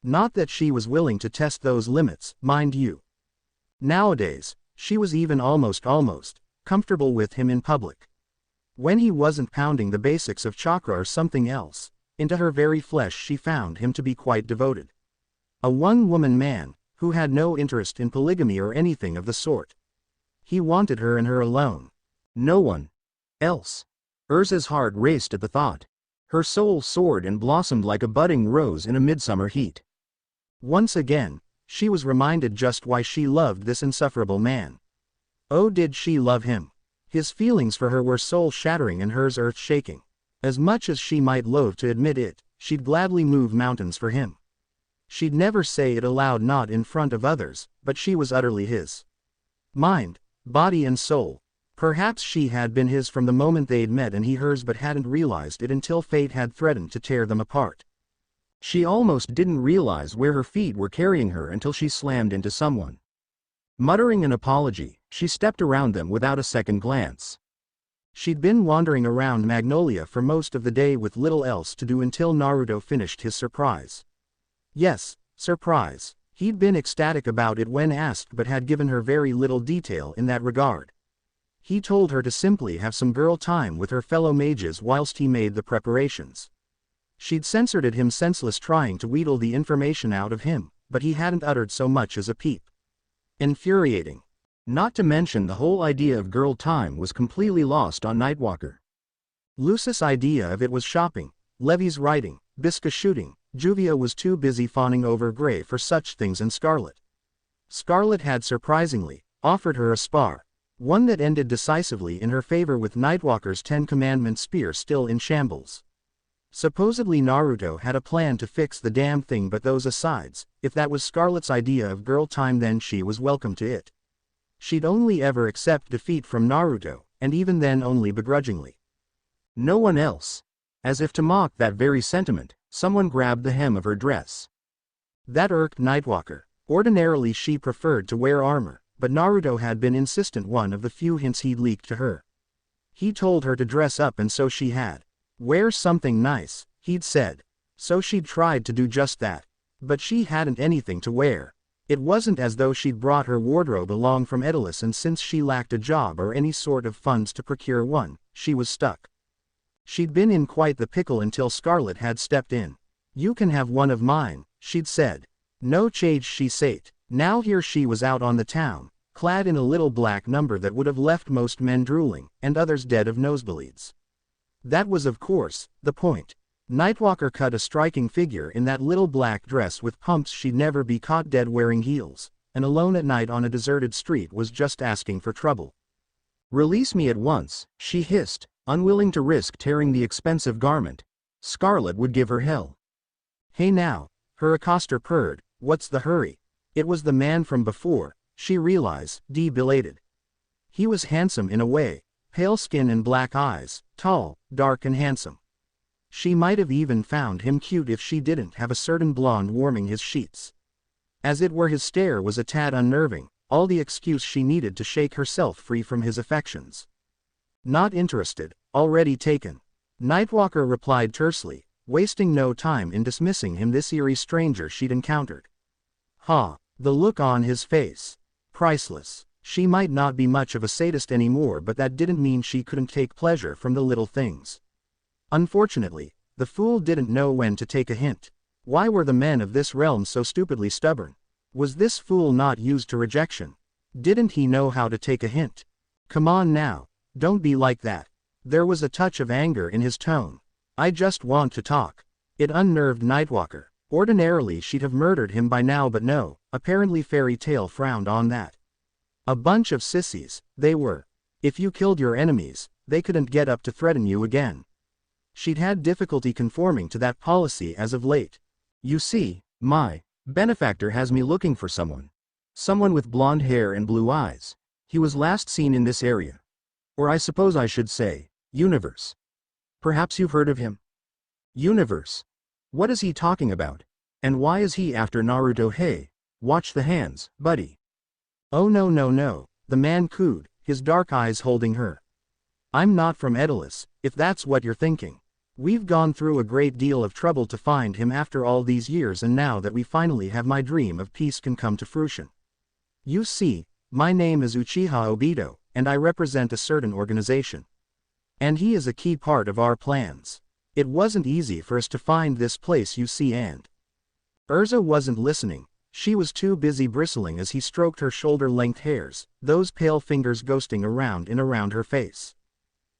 Not that she was willing to test those limits, mind you. Nowadays, she was even almost comfortable with him in public. When he wasn't pounding the basics of chakra or something else, into her very flesh she found him to be quite devoted. A one-woman man, who had no interest in polygamy or anything of the sort. He wanted her and her alone. No one else. Erza's heart raced at the thought. Her soul soared and blossomed like a budding rose in a midsummer heat. Once again, she was reminded just why she loved this insufferable man. Oh, did she love him? His feelings for her were soul-shattering and hers earth-shaking. As much as she might loathe to admit it, she'd gladly move mountains for him. She'd never say it aloud, not in front of others, but she was utterly his. Mind, body and soul. Perhaps she had been his from the moment they'd met and he hers, but hadn't realized it until fate had threatened to tear them apart. She almost didn't realize where her feet were carrying her until she slammed into someone. Muttering an apology, she stepped around them without a second glance. She'd been wandering around Magnolia for most of the day with little else to do until Naruto finished his surprise. Yes, surprise. He'd been ecstatic about it when asked, but had given her very little detail in that regard. He told her to simply have some girl time with her fellow mages whilst he made the preparations. She'd censored at him senseless, trying to wheedle the information out of him, but he hadn't uttered so much as a peep. Infuriating. Not to mention the whole idea of girl time was completely lost on Nightwalker. Lucis' idea of it was shopping, Levy's writing, biscuit shooting. Juvia was too busy fawning over Gray for such things, and Scarlet had surprisingly offered her a spar, one that ended decisively in her favor with Nightwalker's 10 Commandment spear still in shambles. Supposedly Naruto had a plan to fix the damn thing, but those asides, if that was Scarlet's idea of girl time, then she was welcome to it. She'd only ever accept defeat from Naruto, and even then only begrudgingly. No one else. As if to mock that very sentiment, someone grabbed the hem of her dress. That irked Nightwalker. Ordinarily she preferred to wear armor, but Naruto had been insistent, one of the few hints he'd leaked to her. He told her to dress up, and so she had. Wear something nice, he'd said. So she'd tried to do just that. But she hadn't anything to wear. It wasn't as though she'd brought her wardrobe along from Edalus, and since she lacked a job or any sort of funds to procure one, she was stuck. She'd been in quite the pickle until Scarlet had stepped in. "You can have one of mine," she'd said. No change, she said. Now here she was out on the town, clad in a little black number that would have left most men drooling, and others dead of nosebleeds. That was, of course, the point. Nightwalker cut a striking figure in that little black dress with pumps. She'd never be caught dead wearing heels, and alone at night on a deserted street was just asking for trouble. "Release me at once," she hissed, unwilling to risk tearing the expensive garment. Scarlet would give her hell. "Hey now," her accoster purred, "what's the hurry?" It was the man from before, she realized, belated. He was handsome in a way, pale skin and black eyes, tall, dark and handsome. She might have even found him cute if she didn't have a certain blonde warming his sheets. As it were, his stare was a tad unnerving, all the excuse she needed to shake herself free from his affections. "Not interested, already taken," Nightwalker replied tersely, wasting no time in dismissing him, this eerie stranger she'd encountered. Ha! The look on his face. Priceless. She might not be much of a sadist anymore, but that didn't mean she couldn't take pleasure from the little things. Unfortunately, the fool didn't know when to take a hint. Why were the men of this realm so stupidly stubborn? Was this fool not used to rejection? Didn't he know how to take a hint? Come on now, don't be like that. There was a touch of anger in his tone. I just want to talk. It unnerved Nightwalker. Ordinarily she'd have murdered him by now, but no, apparently Fairy Tail frowned on that. A bunch of sissies, they were. If you killed your enemies, they couldn't get up to threaten you again. She'd had difficulty conforming to that policy as of late. You see, my benefactor has me looking for someone. Someone with blonde hair and blue eyes. He was last seen in this area. Or I suppose I should say, universe. Perhaps you've heard of him? Universe. What is he talking about? And why is he after Naruto? Hey, watch the hands, buddy. Oh no, the man cooed, his dark eyes holding her. I'm not from Edelus, if that's what you're thinking. We've gone through a great deal of trouble to find him after all these years, and now that we finally have, my dream of peace can come to fruition. You see, my name is Uchiha Obito, and I represent a certain organization. And he is a key part of our plans. It wasn't easy for us to find this place, you see, and Erza wasn't listening. She was too busy bristling as he stroked her shoulder-length hairs, those pale fingers ghosting around and around her face.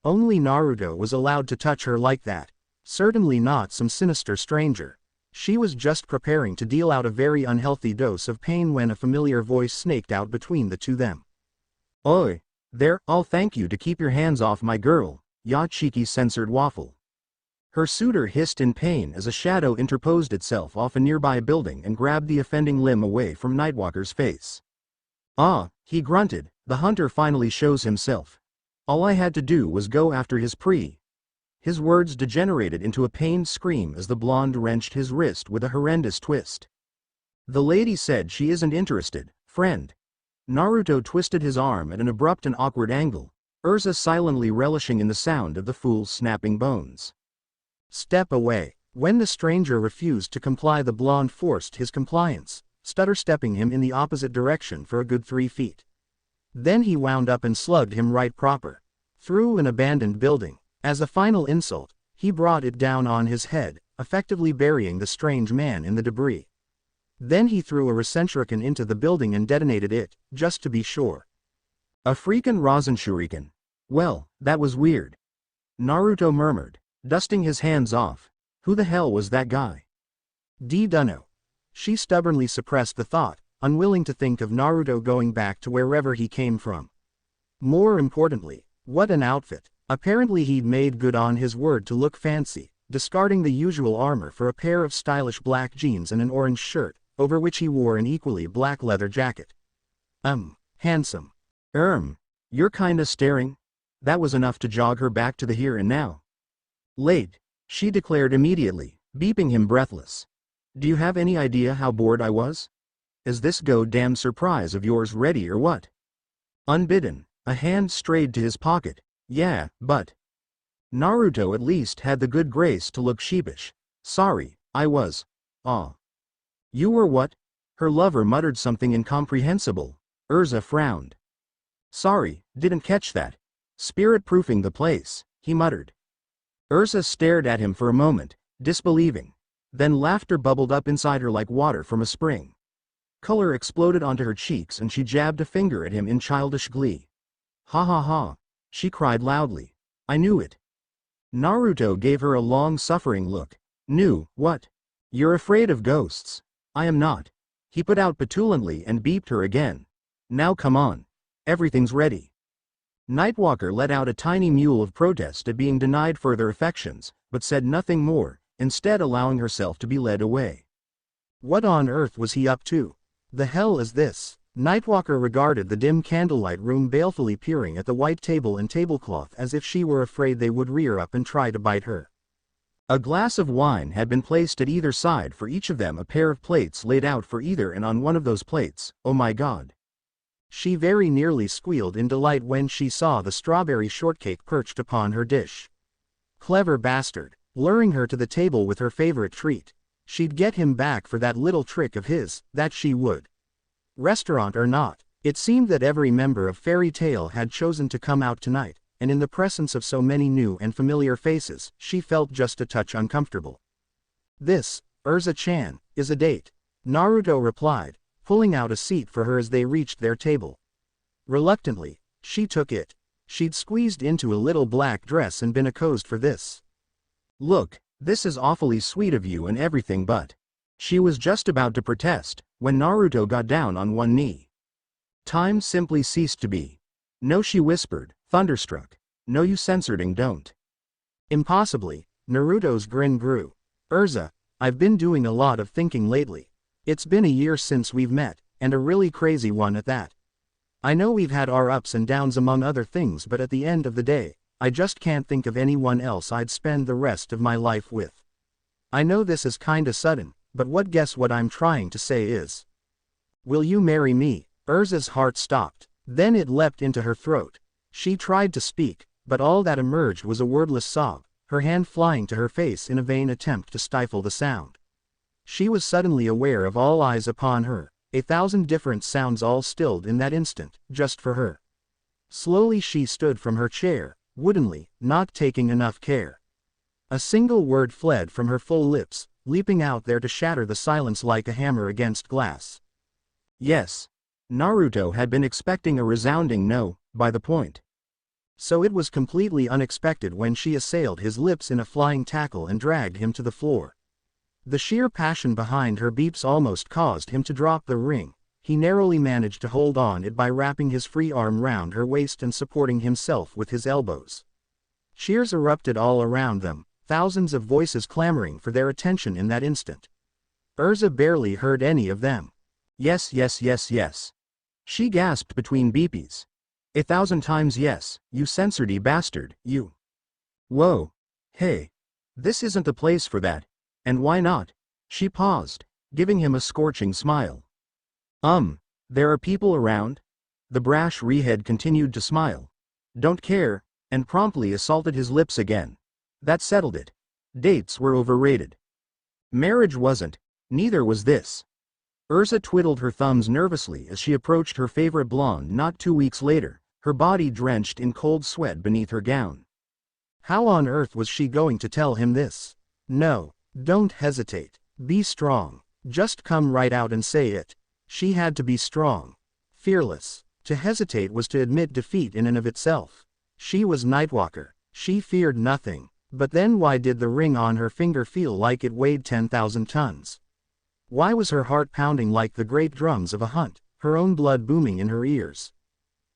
Only Naruto was allowed to touch her like that. Certainly not some sinister stranger. She was just preparing to deal out a very unhealthy dose of pain when a familiar voice snaked out between the two them. Oi, there, I'll thank you to keep your hands off my girl, ya cheeky censored waffle. Her suitor hissed in pain as a shadow interposed itself off a nearby building and grabbed the offending limb away from Nightwalker's face. Ah, he grunted, the hunter finally shows himself. All I had to do was go after his prey. His words degenerated into a pained scream as the blonde wrenched his wrist with a horrendous twist. The lady said she isn't interested, friend. Naruto twisted his arm at an abrupt and awkward angle, Erza silently relishing in the sound of the fool's snapping bones. Step away. When the stranger refused to comply, the blonde forced his compliance, stutter-stepping him in the opposite direction for a good 3 feet. Then he wound up and slugged him right proper through an abandoned building. As a final insult, he brought it down on his head, effectively burying the strange man in the debris. Then he threw a Rasenshuriken into the building and detonated it, just to be sure. A freakin' Rasenshuriken. Well, that was weird. Naruto murmured, dusting his hands off. Who the hell was that guy? Dunno. She stubbornly suppressed the thought, unwilling to think of Naruto going back to wherever he came from. More importantly, what an outfit. Apparently he'd made good on his word to look fancy, discarding the usual armor for a pair of stylish black jeans and an orange shirt, over which he wore an equally black leather jacket. Handsome. You're kinda staring? That was enough to jog her back to the here and now. Late, she declared immediately, beeping him breathless. Do you have any idea how bored I was? Is this goddamn surprise of yours ready or what? Unbidden, a hand strayed to his pocket. Yeah, but Naruto at least had the good grace to look sheepish. Sorry, I was. You were what? Her lover muttered something incomprehensible. Erza frowned. Sorry, didn't catch that. Spirit-proofing the place, he muttered. Erza stared at him for a moment, disbelieving. Then laughter bubbled up inside her like water from a spring. Color exploded onto her cheeks and she jabbed a finger at him in childish glee. Ha ha ha, she cried loudly. I knew it. Naruto gave her a long-suffering look. Knew, what? You're afraid of ghosts. I am not. He put out petulantly and beeped her again. Now come on. Everything's ready. Nightwalker let out a tiny mewl of protest at being denied further affections, but said nothing more, instead allowing herself to be led away. What on earth was he up to? The hell is this? Nightwalker regarded the dim candlelight room balefully, peering at the white table and tablecloth as if she were afraid they would rear up and try to bite her. A glass of wine had been placed at either side for each of them, a pair of plates laid out for either, and on one of those plates, oh my god. She very nearly squealed in delight when she saw the strawberry shortcake perched upon her dish. Clever bastard, luring her to the table with her favorite treat. She'd get him back for that little trick of his, that she would. Restaurant or not, it seemed that every member of Fairy Tail had chosen to come out tonight, and in the presence of so many new and familiar faces, she felt just a touch uncomfortable. This, Erza-chan, is a date, Naruto replied, pulling out a seat for her as they reached their table. Reluctantly, she took it. She'd squeezed into a little black dress and been accosed for this. "Look, this is awfully sweet of you and everything but." She was just about to protest, when Naruto got down on one knee. Time simply ceased to be. "No," she whispered, thunderstruck. "No, you censoring don't." Impossibly, Naruto's grin grew. "Erza, I've been doing a lot of thinking lately. It's been a year since we've met, and a really crazy one at that. I know we've had our ups and downs among other things, but at the end of the day, I just can't think of anyone else I'd spend the rest of my life with. I know this is kinda sudden, but guess what I'm trying to say is, will you marry me?" Erza's heart stopped. Then it leapt into her throat. She tried to speak, but all that emerged was a wordless sob, her hand flying to her face in a vain attempt to stifle the sound. She was suddenly aware of all eyes upon her, 1,000 different sounds all stilled in that instant, just for her. Slowly she stood from her chair, woodenly, not taking enough care. A single word fled from her full lips, leaping out there to shatter the silence like a hammer against glass. Yes. Naruto had been expecting a resounding no, by the point. So it was completely unexpected when she assailed his lips in a flying tackle and dragged him to the floor. The sheer passion behind her beeps almost caused him to drop the ring. He narrowly managed to hold on it by wrapping his free arm round her waist and supporting himself with his elbows. Cheers erupted all around them, thousands of voices clamoring for their attention in that instant. Erza barely heard any of them. "Yes, yes, yes, yes," she gasped between beepies. "1,000 times yes, you censored bastard, you." "Whoa. Hey. This isn't the place for that. And why not?" She paused, giving him a scorching smile. There are people around?" The brash rehead continued to smile. "Don't care," and promptly assaulted his lips again. That settled it. Dates were overrated. Marriage wasn't, neither was this. Erza twiddled her thumbs nervously as she approached her favorite blonde not 2 weeks later, her body drenched in cold sweat beneath her gown. How on earth was she going to tell him this? No, don't hesitate. Be strong. Just come right out and say it. She had to be strong. Fearless. To hesitate was to admit defeat in and of itself. She was Nightwalker. She feared nothing. But then why did the ring on her finger feel like it weighed 10,000 tons? Why was her heart pounding like the great drums of a hunt, her own blood booming in her ears?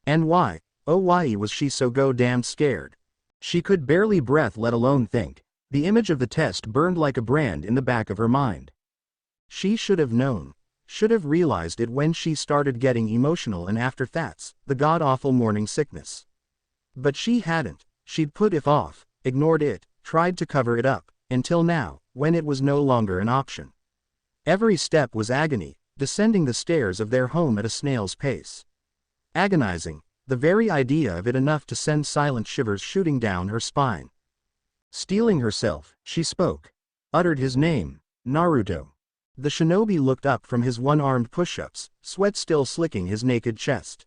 And why, oh why was she so goddamn scared? She could barely breathe, let alone think. The image of the test burned like a brand in the back of her mind. She should have known. Should have realized it when she started getting emotional and after that's, the god-awful morning sickness. But she hadn't. She'd put it off, ignored it, tried to cover it up, until now, when it was no longer an option. Every step was agony, descending the stairs of their home at a snail's pace. Agonizing, the very idea of it enough to send silent shivers shooting down her spine. Steeling herself, she spoke. Uttered his name, Naruto. The shinobi looked up from his one-armed push-ups, sweat still slicking his naked chest.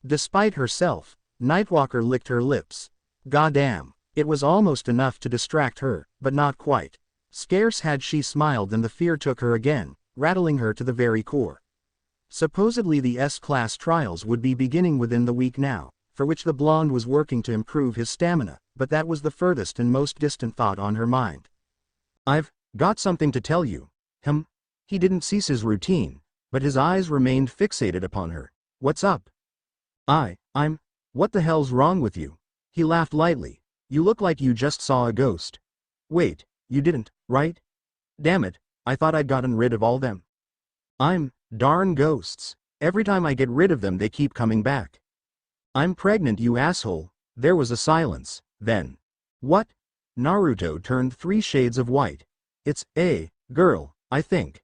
Despite herself, Nightwalker licked her lips. Goddamn, it was almost enough to distract her, but not quite. Scarce had she smiled than the fear took her again, rattling her to the very core. Supposedly the S-class trials would be beginning within the week now, for which the blonde was working to improve his stamina, but that was the furthest and most distant thought on her mind. "I've got something to tell you." He didn't cease his routine, but his eyes remained fixated upon her. "What's up?" What the hell's wrong with you?" He laughed lightly. "You look like you just saw a ghost." "Wait, you didn't, right? Damn it, I thought I'd gotten rid of all them." Darn ghosts. Every time I get rid of them they keep coming back." "I'm pregnant, you asshole." There was a silence, then. "What?" Naruto turned 3 shades of white. "It's a girl, I think,"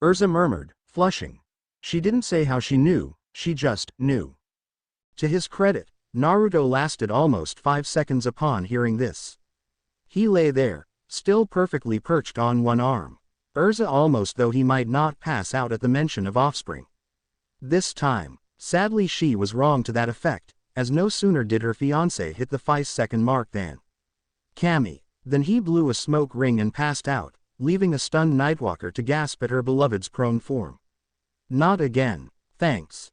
Erza murmured, flushing. She didn't say how she knew, she just knew. To his credit, Naruto lasted almost 5 seconds upon hearing this. He lay there, still perfectly perched on one arm. Erza almost though he might not pass out at the mention of offspring. This time, sadly she was wrong to that effect, as no sooner did her fiancé hit the 5-second mark than Cammy. Then he blew a smoke ring and passed out, leaving a stunned Nightwalker to gasp at her beloved's prone form. "Not again, thanks."